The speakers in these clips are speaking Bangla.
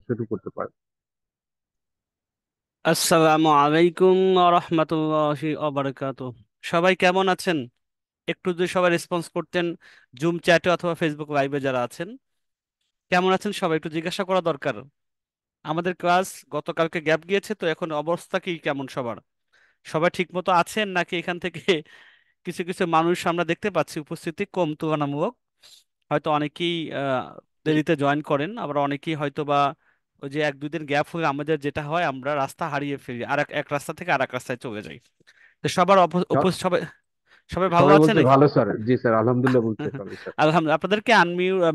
শুরু করতে পারেন। আসসালামু আলাইকুম রহমতুল্লাহি অবরকাত। সবাই কেমন আছেন? একটু যদি সবাই রেসপন্স করতেন, জুম চ্যাটে অথবা ফেসবুক লাইভে যারা আছেন, কেমন আছেন সবাই একটু জিজ্ঞাসা করা দরকার। আমাদের ক্লাস গতকালকে গ্যাপ গিয়েছে, তো এখন অবস্থা কি কেমন সবার? সবাই ঠিক মতো আছেন নাকি এখান থেকে কিছু কিছু মানুষ আমরা দেখতে পাচ্ছি উপস্থিতি কম তুলনামূলক। হয়তো অনেকেই দেরিতে জয়েন করেন, আবার অনেকেই হয়তো বা ওই যে এক দুই দিন গ্যাপ হলে আমাদের যেটা হয়, আমরা রাস্তা হারিয়ে ফেলি, আর এক এক রাস্তা থেকে আর এক রাস্তায় চলে যাই। তো সবার সবাই সবাই ভালো সবাই আছে বলছে নাকি? ভালো স্যার, জি স্যার, আলহামদুলিল্লাহ বলছে সবাই স্যার। আলহামদুলিল্লাহ। আপনাদেরকে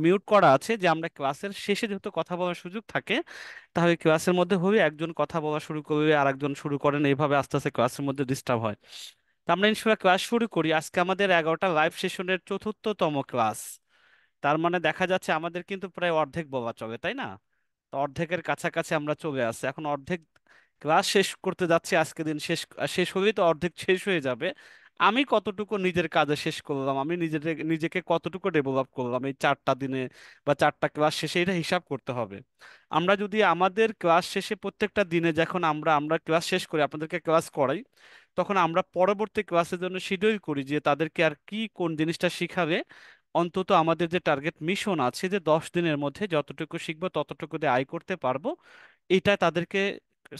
মিউট করা আছে যে আমরা ক্লাসের শেষে যেহেতু কথা বলার সুযোগ থাকে, তাহলে ক্লাসের মধ্যে হয়ে একজন কথা বলা শুরু করলে আর একজন শুরু করেন, এইভাবে আস্তে আস্তে ক্লাসের মধ্যে ডিস্টার্ব হয়। তো আমরা ইনশাল্লাহ ক্লাস শুরু করি। আজকে আমাদের 11টা লাইভ সেশনের চতুর্থতম ক্লাস। তার মানে দেখা যাচ্ছে আমাদের কিন্তু প্রায় অর্ধেক বলা চলে, তাই না? তো অর্ধেকের কাছাকাছি আমরা চলে আসছি, এখন অর্ধেক ক্লাস শেষ করতে যাচ্ছি। আজকে দিন শেষ শেষ হলেই তো অর্ধেক শেষ হয়ে যাবে। আমি কতটুকু নিজের কাজে শেষ করলাম, আমি নিজেকে কতটুকু ডেভেলপ করলাম এই 4টা দিনে বা 4টা ক্লাস শেষে, এটা হিসাব করতে হবে। আমরা যদি আমাদের ক্লাস শেষে প্রত্যেকটা দিনে যখন আমরা আমরা ক্লাস শেষ করি, আপনাদেরকে ক্লাস করাই, তখন আমরা পরবর্তী ক্লাসের জন্য শিডিউল করি যে তাদেরকে আর কি কোন জিনিসটা শিখালে অন্তত আমাদের যে টার্গেট মিশন আছে যে 10 দিনের মধ্যে যতটুকু শিখবো ততটুকু দিয়ে আয় করতে পারবো, এটা তাদেরকে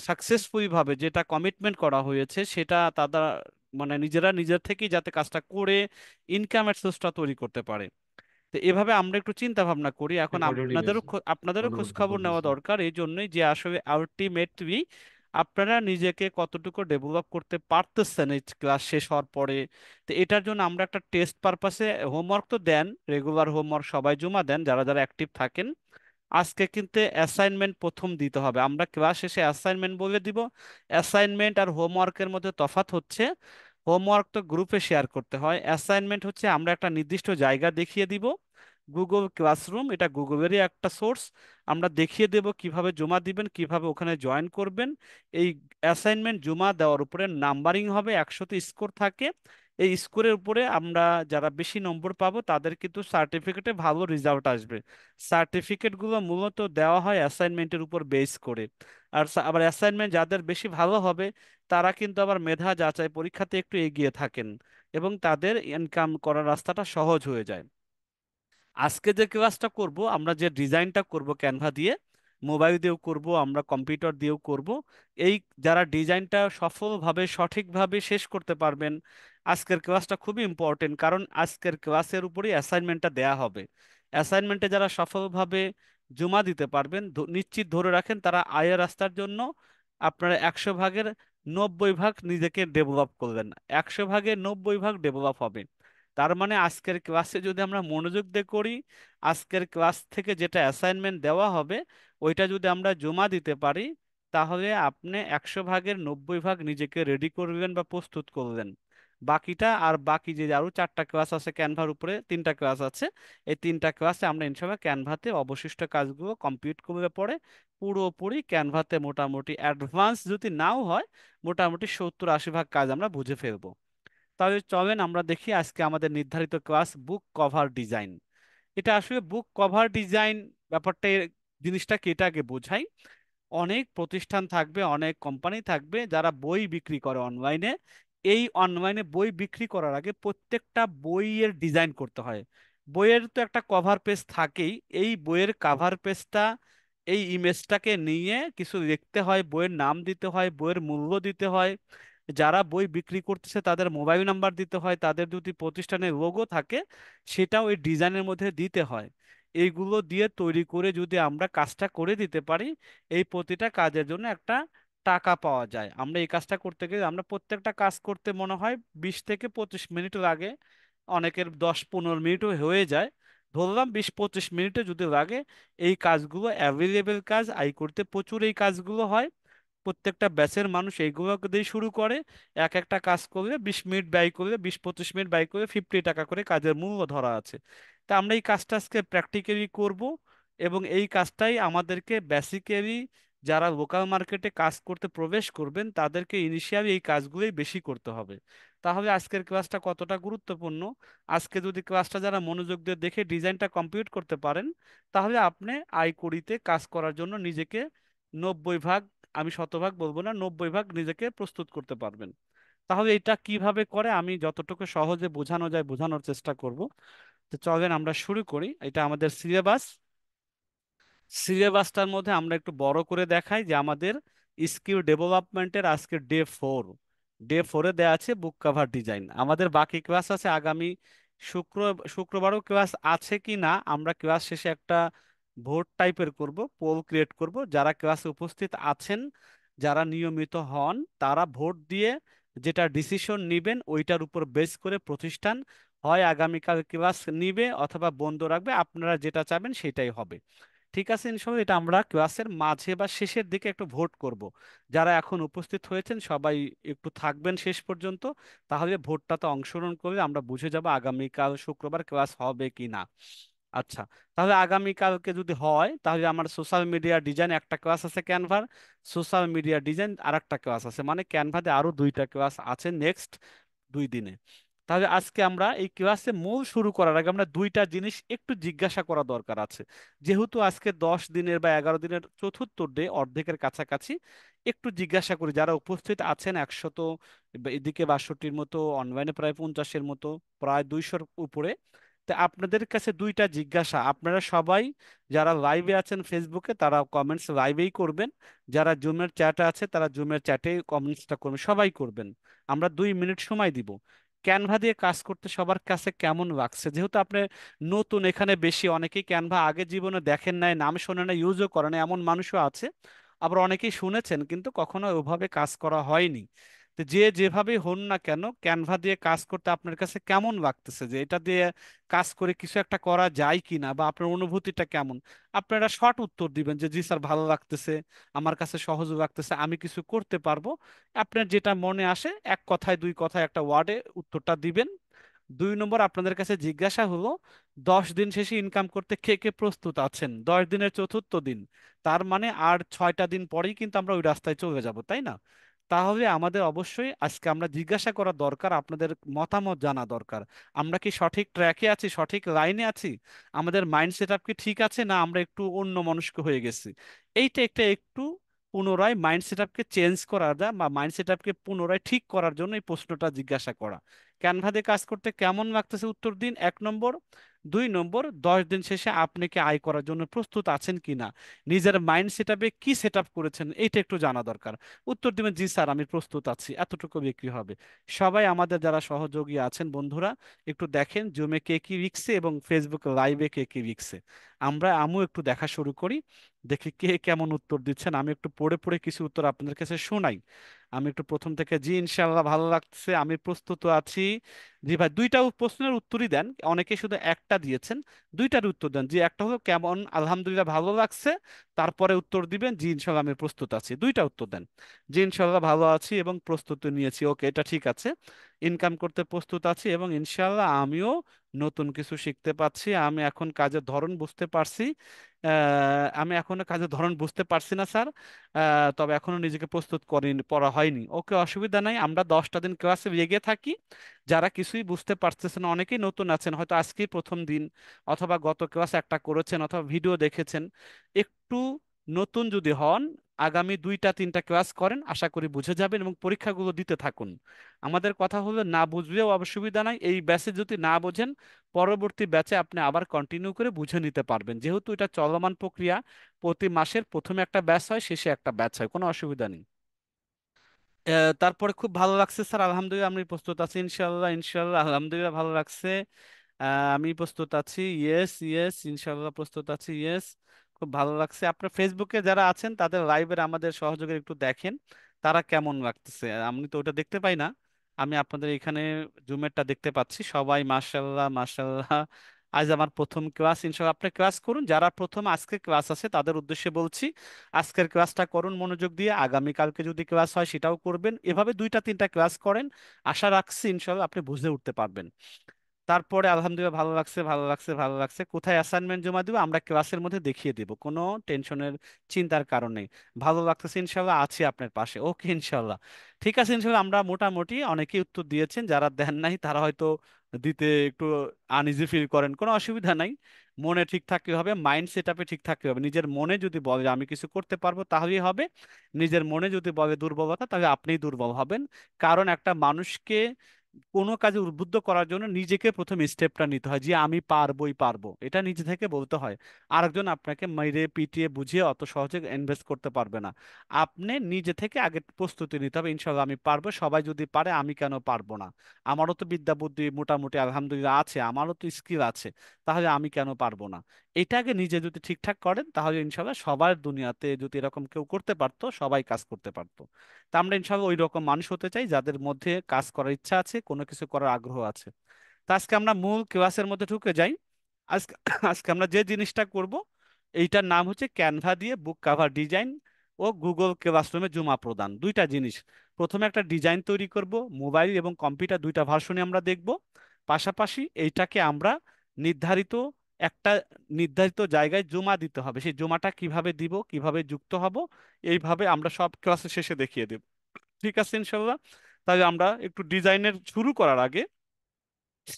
সাকসেসফুলি ভাবে যেটা কমিটমেন্ট করা হয়েছে সেটা তারা মানে নিজেরা নিজের থেকেই যাতে কাজটা করে ইনকামের সোর্সটা তৈরি করতে পারে। তো এভাবে আমরা একটু চিন্তা ভাবনা করি। এখন আপনাদেরও খোঁজ খবর নেওয়া দরকার এই জন্যই যে আসলে আলটিমেটলি আপনারা নিজেকে কতটুকু ডেভেলপ করতে পারতেছেন এই ক্লাস শেষ হওয়ার পরে। তো এটার জন্য আমরা একটা টেস্ট পারপাসে হোমওয়ার্ক তো দেন, রেগুলার হোমওয়ার্ক সবাই জমা দেন যারা যারা অ্যাক্টিভ থাকেন। আজকে কিন্তু অ্যাসাইনমেন্ট প্রথম দিতে হবে, আমরা ক্লাস শেষে অ্যাসাইনমেন্ট বলে দিব। অ্যাসাইনমেন্ট আর হোমওয়ার্কের মধ্যে তফাৎ হচ্ছে, হোমওয়ার্ক তো গ্রুপে শেয়ার করতে হয়, অ্যাসাইনমেন্ট হচ্ছে আমরা একটা নির্দিষ্ট জায়গা দেখিয়ে দিব, গুগল ক্লাসরুম, এটা গুগলেরই একটা সোর্স। আমরা দেখিয়ে দেব কিভাবে জমা দিবেন, কিভাবে ওখানে জয়েন করবেন। এই অ্যাসাইনমেন্ট জমা দেওয়ার উপরে নাম্বারিং হবে, 100তে স্কোর থাকে। এই স্কোরের উপরে আমরা যারা বেশি নম্বর পাবো তাদের কিন্তু সার্টিফিকেটে ভালো রেজাল্ট আসবে। সার্টিফিকেটগুলো মূলত দেওয়া হয় অ্যাসাইনমেন্টের উপর বেস করে। আর আবার অ্যাসাইনমেন্ট যাদের বেশি ভালো হবে তারা কিন্তু আবার মেধা যাচাই পরীক্ষাতে একটু এগিয়ে থাকেন এবং তাদের ইনকাম করার রাস্তাটা সহজ হয়ে যায়। আজকে যে ক্লাসটা করব, আমরা যে ডিজাইনটা করব ক্যানভা দিয়ে, মোবাইল দিয়েও করব, আমরা কম্পিউটার দিয়েও করব। এই যারা ডিজাইনটা সফলভাবে সঠিকভাবে শেষ করতে পারবেন, আজকের ক্লাসটা খুবই ইম্পর্টেন্ট, কারণ আজকের ক্লাসের উপরই অ্যাসাইনমেন্টটা দেয়া হবে। অ্যাসাইনমেন্টে যারা সফলভাবে জমা দিতে পারবেন, নিশ্চিত ধরে রাখেন তারা আয়ের রাস্তার জন্য আপনার 100 ভাগের 90 ভাগ নিজেকে ডেভেলপ করলেন, 100 ভাগের 90 ভাগ ডেভেলপ হবে। তার মানে আজকের ক্লাসে যদি আমরা মনোযোগ দিয়ে করি, আজকের ক্লাস থেকে যেটা অ্যাসাইনমেন্ট দেওয়া হবে ওইটা যদি আমরা জমা দিতে পারি, তাহলে আপনি 100 ভাগের 90 ভাগ নিজেকে রেডি করলেন বা প্রস্তুত করলেন। বাকিটা আর বাকি যে আরো 4টা ক্লাস আছে ক্যানভার উপরে, 3টা ক্লাস আছে, এই 3টা ক্লাসে আমরা ইনশাল্লাহ ক্যানভাতে অবশিষ্ট কাজগুলো কমপ্লিট করলে পরে পুরোপুরি ক্যানভাতে মোটামুটি অ্যাডভান্স যদি নাও হয়, মোটামুটি 70-80 ভাগ কাজ আমরা বুঝে ফেলবো। তাহলে চলেন আমরা দেখি আজকে আমাদের নির্ধারিত ক্লাস বুক কভার ডিজাইন। এটা আসলে বুক কভার ডিজাইন ব্যাপারটা জিনিসটা কি এটা আগে বোঝাই। অনেক প্রতিষ্ঠান থাকবে, অনেক কোম্পানি থাকবে যারা বই বিক্রি করে অনলাইনে। এই অনলাইনে বই বিক্রি করার আগে প্রত্যেকটা বইয়ের ডিজাইন করতে হয়। বইয়ের তো একটা কভার পেজ থাকেই, এই বইয়ের কভার পেজটা এই ইমেজটাকে নিয়ে কিছু লিখতে হয়, বইয়ের নাম দিতে হয়, বইয়ের মূল্য দিতে হয়, যারা বই বিক্রি করতেছে তাদের মোবাইল নাম্বার দিতে হয়, তাদের যদি প্রতিষ্ঠানের লোগো থাকে সেটাও এই ডিজাইনের মধ্যে দিতে হয়। এইগুলো দিয়ে তৈরি করে যদি আমরা কাজটা করে দিতে পারি, এই প্রতিটা কাজের জন্য একটা টাকা পাওয়া যায়। আমরা এই কাজটা করতে গেলে আমরা প্রত্যেকটা কাজ করতে মনে হয় 20 থেকে 25 মিনিট লাগে, অনেকের 10-15 মিনিটও হয়ে যায়। ধরলাম 20-25 মিনিটে যদি লাগে, এই কাজগুলো অ্যাভেলেবেল কাজ, আয় করতে প্রচুর এই কাজগুলো হয়। প্রত্যেকটা ব্যাচের মানুষ এইগুলোকে দিয়ে শুরু করে, এক একটা কাজ করলে 20 মিনিট ব্যয় করলে, 20-25 মিনিট ব্যয় করলে 50 টাকা করে কাজের মূল্য ধরা আছে। তা আমরা এই কাজটা আজকে প্র্যাকটিক্যালি করব এবং এই কাজটাই আমাদেরকে বেসিক্যালি যারা লোকাল মার্কেটে কাজ করতে প্রবেশ করবেন তাদেরকে ইনিশিয়ালি এই কাজগুলোই বেশি করতে হবে। তাহলে আজকের ক্লাসটা কতটা গুরুত্বপূর্ণ, আজকে যদি ক্লাসটা যারা মনোযোগ দিয়ে দেখে ডিজাইনটা কমপ্লিট করতে পারেন, তাহলে আপনি আইকুড়িতে কাজ করার জন্য নিজেকে 90 ভাগ, আমি শতভাগ বলবো না, 90 ভাগ নিজেকে প্রস্তুত করতে পারবেন। তাহলে এটা কিভাবে করে আমি যতটুকু সহজে বোঝানো যায় বোঝানোর চেষ্টা করব। তো চলেন আমরা শুরু করি। এটা আমাদের সিলেবাস। সিলেবাসটার মধ্যে আমরা একটু বড় করে দেখাই যে আমাদের স্কিল ডেভেলপমেন্টের আজকে ডে 4। ডে 4-এ দেওয়া আছে বুক কভার ডিজাইন। আমাদের বাকি ক্লাস আছে আগামী শুক্র শুক্রবারও ক্লাস আছে কি না, আমরা ক্লাস শেষে একটা ভোট টাইপের করব, পোল ক্রিয়েট করব। যারা ক্লাসে উপস্থিত আছেন, যারা নিয়মিত হন, তারা ভোট দিয়ে যেটা ডিসিশন নিবেন ওইটার উপর বেস করে প্রতিষ্ঠান হয় আগামীকাল ক্লাস নিবে অথবা বন্ধ রাখবে, আপনারা যেটা চাবেন সেটাই হবে। ঠিক আছে, ইনশাল্লাহ এটা আমরা ক্লাসের মাঝে বা শেষের দিকে একটু ভোট করব। যারা এখন উপস্থিত হয়েছেন সবাই একটু থাকবেন শেষ পর্যন্ত, তাহলে ভোটটাতে অংশগ্রহণ করলে আমরা বুঝে যাব আগামীকাল শুক্রবার ক্লাস হবে কি না। আচ্ছা, তাহলে আগামীকালকে যদি হয় তাহলে আমার সোশ্যাল মিডিয়া ডিজাইন একটা ক্লাস আছে ক্যানভার, সোশ্যাল মিডিয়া ডিজাইন আর একটা ক্লাস আছে, মানে ক্যানভাতে আরো 2টা ক্লাস আছে নেক্সট 2 দিনে। তাহলে আজকে আমরা এই ক্লাসে মূল শুরু করার আগে আমরা 2টা জিনিস একটু জিজ্ঞাসা করা দরকার আছে। যেহেতু আজকে 10 দিনের বা 11 দিনের চতুর্থ ডে, অর্ধেকের কাছাকাছি, একটু জিজ্ঞাসা করি যারা উপস্থিত আছেন 100, এদিকে 62-র মতো, অনলাইনে প্রায় 50-এর মতো, প্রায় 200-র উপরে। তা আপনাদের কাছে 2টা জিজ্ঞাসা, আপনারা সবাই যারা লাইভে আছেন ফেসবুকে তারা কমেন্টস লাইভেই করবেন, যারা জুমের চ্যাটে আছে তারা জুমের চ্যাটে কমেন্টসটা করবেন, সবাই করবেন। আমরা 2 মিনিট সময় দিব। ক্যানভা দিয়ে কাজ করতে সবার কাছে কেমন লাগছে? যেহেতু আপনি নতুন এখানে, বেশি অনেকেই ক্যানভা আগে জীবনে দেখেন নাই, নাম শোনে না, ইউজও করে না, এমন মানুষও আছে। আবার অনেকেই শুনেছেন কিন্তু কখনো ওভাবে কাজ করা হয়নি। তো যে যেভাবেই হন না কেন, ক্যানভা দিয়ে কাজ করতে আপনার কাছে কেমন লাগতেছে, যে এটা দিয়ে কাজ করে কিছু একটা করা যায় কিনা, বা আপনার অনুভূতিটা কেমন? আপনারা শর্ট উত্তর দিবেন যে জি স্যার ভালো লাগতেছে, আমার কাছে সহজ লাগতেছে, আমি কিছু করতে পারবো। আপনার যেটা মনে আসে, এক কথায় 2 কথায় একটা ওয়ার্ডে উত্তরটা দিবেন। 2 নম্বর, আপনাদের কাছে জিজ্ঞাসা হলো 10 দিন শেষে ইনকাম করতে কে কে প্রস্তুত আছেন? 10 দিনের চতুর্থ দিন, তার মানে আর 6টা দিন পরেই কিন্তু আমরা ওই রাস্তায় চলে যাব, তাই না? তাহলে আমাদের অবশ্যই আজকে আমরা জিজ্ঞাসা করা দরকার, আপনাদের মতামত জানা দরকার। আমরা কি সঠিক ট্র্যাকে আছি, সঠিক লাইনে আছি? আমাদের মাইন্ড সেট আপ কি ঠিক আছে, না আমরা একটু অন্য মনস্ক হয়ে গেছি? এইটা একটা একটু পুনরায় মাইন্ড সেট আপকে চেঞ্জ করা যায়, বা মাইন্ড সেট আপকে পুনরায় ঠিক করার জন্য এই প্রশ্নটা জিজ্ঞাসা করা। ক্যানভাতে কাজ করতে কেমন লাগতেছে উত্তর দিন, 1 নম্বর। 2 নম্বর, 10 দিন শেষে আপনি কি আয় করার জন্য প্রস্তুত আছেন কিনা, নিজের মাইন্ড সেট আপে কি সেট আপ করেছেন, এইটা একটু জানা দরকার। উত্তর দিবেন জি স্যার আমি প্রস্তুত আছি, এতটুকু বিক্রি হবে। সবাই আমাদের যারা সহযোগী আছেন বন্ধুরা, একটু দেখেন জুমে কে কি লিখছে এবং ফেসবুক লাইভে কে কি লিখছে। আমিও একটু দেখা শুরু করি, দেখি কে কেমন উত্তর দিচ্ছেন। আমি একটু পড়ে পড়ে কিছু উত্তর আপনাদের কাছে শোনাই। আমি একটু প্রথম থেকে, জি ইনশাল্লাহ ভালো লাগছে, আমি প্রস্তুত আছি। জি ভাই, 2টা প্রশ্নের উত্তরই দেন, অনেকে শুধু একটা দিয়েছেন। 2টার উত্তর দেন, জি একটা হলো কেমন আলহামদুলিল্লাহ ভালো লাগছে, তারপরে উত্তর দিবেন জি ইনশাল্লাহ আমি প্রস্তুত আছি। 2টা উত্তর দেন। জি ইনশাল্লাহ ভালো আছি এবং প্রস্তুতি নিয়েছি, ওকে এটা ঠিক আছে। ইনকাম করতে প্রস্তুত আছি এবং ইনশাল্লাহ আমিও নতুন কিছু শিখতে পাচ্ছি, আমি এখন কাজের ধরন বুঝতে পারছি। আমি এখনো কাজের ধরন বুঝতে পারছি না স্যার, তবে এখনো নিজেকে প্রস্তুত করিনি, পড়া হয়নি। ওকে অসুবিধা নাই, আমরা 10টা দিন ক্লাসে লেগে থাকি। যারা কিছুই বুঝতে পারতেছেন না, অনেকেই নতুন আছেন, হয়তো আজকেই প্রথম দিন, অথবা গত ক্লাস একটা করেছেন, অথবা ভিডিও দেখেছেন, একটু নতুন যদি হন, আগামী 2টা 3টা ক্লাস করেন, আশা করি বুঝে যাবেন এবং পরীক্ষাগুলো দিতে থাকুন। আমাদের কথা হলো না বুঝলেও অসুবিধা নাই, এই ব্যাচে যদি না বোঝেন পরবর্তী ব্যাচে আপনি আবার কন্টিনিউ করে বুঝে নিতে পারবেন, যেহেতু এটা চলমান প্রক্রিয়া। প্রতি মাসের প্রথমে একটা ব্যাচ হয়, শেষে একটা ব্যাচ হয়, কোনো অসুবিধা নেই। তারপরে খুব ভালো লাগছে স্যার, আলহামদুলিল্লাহ আমি প্রস্তুত আছি, ইনশাল্লাহ ইনশাল্লাহ আলহামদুলিল্লাহ ভালো লাগছে। আমি প্রস্তুত আছি, ইয়েস ইয়েস ইনশাল্লাহ প্রস্তুত আছি, ইয়েস। খুব ভালো লাগছে। আপনার ফেসবুকে যারা আছেন তাদের লাইভের আমাদের সহযোগী একটু দেখেন, তারা কেমন লাগতেছে, আমি তো ওটা দেখতে পাই না। আমি আপনাদের এখানে জুমেরটা দেখতে পাচ্ছি, সবাই মাশাল্লাহ মাশাল্লাহ। আজ আমার প্রথম ক্লাস, ইনশাল্লাহ আপনি ক্লাস করুন, যারা প্রথম আজকে ক্লাস আছে তাদের উদ্দেশ্যে বলছি আজকের ক্লাসটা করুন মনোযোগ দিয়ে, আগামীকালকে যদি ক্লাস হয় সেটাও করবেন, এভাবে 2টা 3টা ক্লাস করেন। আশা রাখছি ইনশাল্লাহ আপনি বুঝে উঠতে পারবেন। তারপরে আলহামদুলিল্লাহ ভালো লাগছে, ভালো লাগছে, ভালো লাগছে, কোথায় অ্যাসাইনমেন্ট জমা দিব আমরা ক্লাসের মধ্যে দেখিয়ে দিব, কোনো টেনশনের চিন্তার কারণ নেই। ভালো লাগতেছে ইনশাল্লাহ, আছি আপনার পাশে, ওকে ইনশাল্লাহ। ঠিক আছে ইনশাল্লাহ, আমরা মোটামুটি অনেকেই উত্তর দিয়েছেন, যারা দেন নাই তারা হয়তো দিতে একটু আনইজি ফিল করেন, কোনো অসুবিধা নাই। মনে ঠিক থাকতে হবে, মাইন্ড সেট আপে ঠিক থাকতে হবে। নিজের মনে যদি বলে যে আমি কিছু করতে পারবো তাহলেই হবে, নিজের মনে যদি বলে দুর্বলতা তাহলে আপনিই দুর্বল হবেন। কারণ একটা মানুষকে কোনো কাজে উদ্বুদ্ধ করার জন্য নিজেকে প্রথম স্টেপটা নিতে হয়, যে আমি পারবোই পারবো, এটা নিজে থেকে বলতে হয়। আরেকজন আপনাকে মেরে পিটিয়ে বুঝিয়ে অত সহজে ইনভেস্ট করতে পারবে না। আপনি নিজে থেকে আগে প্রস্তুতি নিতে হবে, ইনশাল্লাহ আমি পারবো, সবাই যদি পারে আমি কেন পারবো না, আমারও তো বিদ্যা বুদ্ধি মোটামুটি আলহামদুলিল্লাহ আছে, আমারও তো স্কিল আছে, তাহলে আমি কেন পারবো না। এটা আগে নিজে যদি ঠিকঠাক করেন তাহলে ইনশাল্লাহ সবার দুনিয়াতে যদি এরকম কেউ করতে পারতো সবাই কাজ করতে পারতো। তা আমরা ইনশাল্লাহ ওই রকম মানুষ হতে চাই যাদের মধ্যে কাজ করার ইচ্ছা আছে, কোনো কিছু করার আগ্রহ আছে। তা আজকে আমরা মূল ক্লাসের মধ্যে ঢুকে যাই। আজকে আজকে আমরা যে জিনিসটা করব এইটার নাম হচ্ছে ক্যানভা দিয়ে বুক কাভার ডিজাইন ও গুগল ক্লাসরুমে জমা প্রদান, দুইটা জিনিস। প্রথমে একটা ডিজাইন তৈরি করব, মোবাইল এবং কম্পিউটার দুইটা ভার্সনে আমরা দেখব। পাশাপাশি এইটাকে আমরা নির্ধারিত একটা নির্ধারিত জায়গায় জমা দিতে হবে, সেই জমাটা কিভাবে দিব, কিভাবে যুক্ত হব, এইভাবে আমরা সব ক্লাসের শেষে দেখিয়ে দেব। ঠিক আছে ইনশাল্লাহ। তাহলে আমরা একটু ডিজাইনের শুরু করার আগে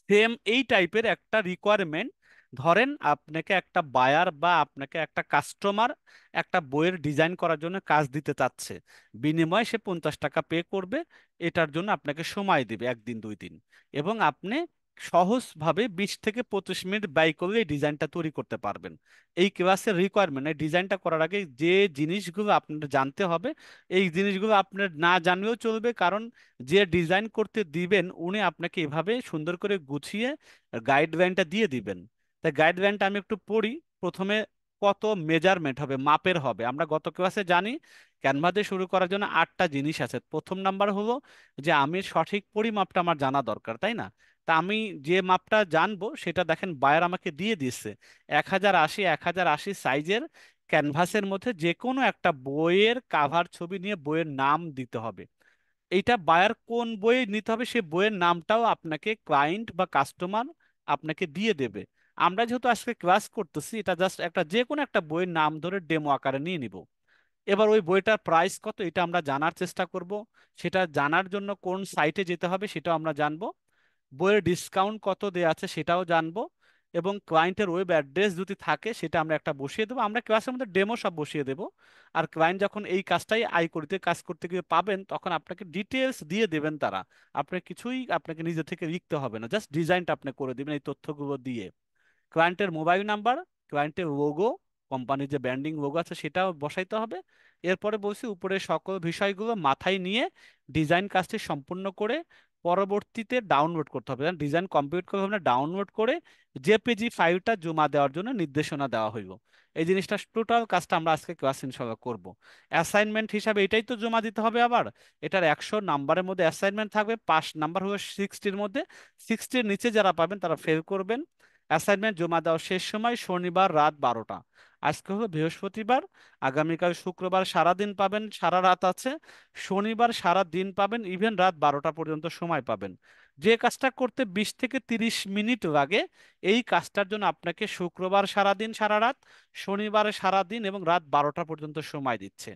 সেম এই টাইপের একটা রিকোয়ারমেন্ট, ধরেন আপনাকে একটা বায়ার বা আপনাকে একটা কাস্টমার একটা বইয়ের ডিজাইন করার জন্য কাজ দিতে চাচ্ছে, বিনিময়ে সে 50 টাকা পে করবে, এটার জন্য আপনাকে সময় দিবে 1 দিন 2 দিন, এবং আপনি সহজভাবে 20 থেকে 25 মিনিট ব্যয় করলে এই ডিজাইনটা তৈরি করতে পারবেন। এই ক্লাসের রিকোয়ারমেন্ট, এই ডিজাইনটা করার আগে যে জিনিসগুলো আপনার জানতে হবে, এই জিনিসগুলো আপনার না জানলেও চলবে, কারণ যে ডিজাইন করতে দিবেন উনি আপনাকে এভাবে সুন্দর করে গুছিয়ে গাইডলাইনটা দিয়ে দিবেন। তাই গাইডলাইনটা আমি একটু পড়ি। প্রথমে কত মেজারমেন্ট হবে, মাপের হবে, আমরা গত ক্লাসে জানি ক্যানভা দিয়ে শুরু করার জন্য 8টা জিনিস আছে। প্রথম নাম্বার হলো যে আমি সঠিক পরিমাপটা আমার জানা দরকার, তাই না? তা আমি যে মাপটা জানবো সেটা দেখেন বায়ার আমাকে দিয়ে দিচ্ছে, 1080 সাইজের ক্যানভাসের মধ্যে যে কোনো একটা বইয়ের কাভার ছবি নিয়ে বইয়ের নাম দিতে হবে। এইটা বায়ার কোন বই নিতে হবে সে বইয়ের নামটাও আপনাকে ক্লায়েন্ট বা কাস্টমার আপনাকে দিয়ে দেবে। আমরা যেহেতু আজকে ক্লাস করতেছি, এটা জাস্ট একটা যে কোনো একটা বইয়ের নাম ধরে ডেমো আকারে নিয়ে নিব। এবার ওই বইটার প্রাইস কত এটা আমরা জানার চেষ্টা করব, সেটা জানার জন্য কোন সাইটে যেতে হবে সেটাও আমরা জানবো, বইয়ের ডিসকাউন্ট কত দেওয়া আছে সেটাও জানবো, এবং ক্লায়েন্টের ওয়েব অ্যাড্রেস যদি থাকে সেটা আমরা একটা বসিয়ে দেবো, আমরা ক্লাসের মধ্যে ডেমো সব বসিয়ে দেবো। আর ক্লায়েন্ট যখন এই কাজটাই কাজ করতে গিয়ে পাবেন তখন আপনাকে ডিটেলস দিয়ে দেবেন তারা, আপনার কিছুই আপনাকে নিজে থেকে লিখতে হবে না, জাস্ট ডিজাইনটা আপনি করে দিবেন এই তথ্যগুলো দিয়ে। ক্লায়েন্টের মোবাইল নাম্বার, ক্লায়েন্টের লোগো, কোম্পানির যে ব্র্যান্ডিং লোগো আছে সেটাও বসাইতে হবে। এরপরে বলছি উপরে সকল বিষয়গুলো মাথায় নিয়ে ডিজাইন কাজটি সম্পূর্ণ করে পরবর্তীতে ডাউনলোড করতে হবে, ডিজাইন কমপ্লিট করতে হবে না, ডাউনলোড করে জেপিজি ফাইলটা জমা দেওয়ার জন্য নির্দেশনা দেওয়া হইল। এই জিনিসটা টোটাল কাজটা আমরা আজকে ক্লাস ইনশাল্লাহ করব। অ্যাসাইনমেন্ট হিসাবে এটাই তো জমা দিতে হবে আবার। এটার 100 নাম্বারের মধ্যে অ্যাসাইনমেন্ট থাকবে, 5 নাম্বার হবে 60-র মধ্যে, 60-র নিচে যারা পাবেন তারা ফেল করবেন। অ্যাসাইনমেন্ট জমা দেওয়ার শেষ সময় শনিবার রাত 12টা। আজকে হলো বৃহস্পতিবার, আগামীকাল শুক্রবার সারাদিন পাবেন, সারা রাত আছে, শনিবার সারা দিন পাবেন, ইভেন রাত 12টা পর্যন্ত সময় পাবেন। যে কাজটা করতে 20 থেকে 30 মিনিট লাগে, এই কাজটার জন্য আপনাকে শুক্রবার সারাদিন সারা রাত, শনিবার সারাদিন এবং রাত 12টা পর্যন্ত সময় দিচ্ছে।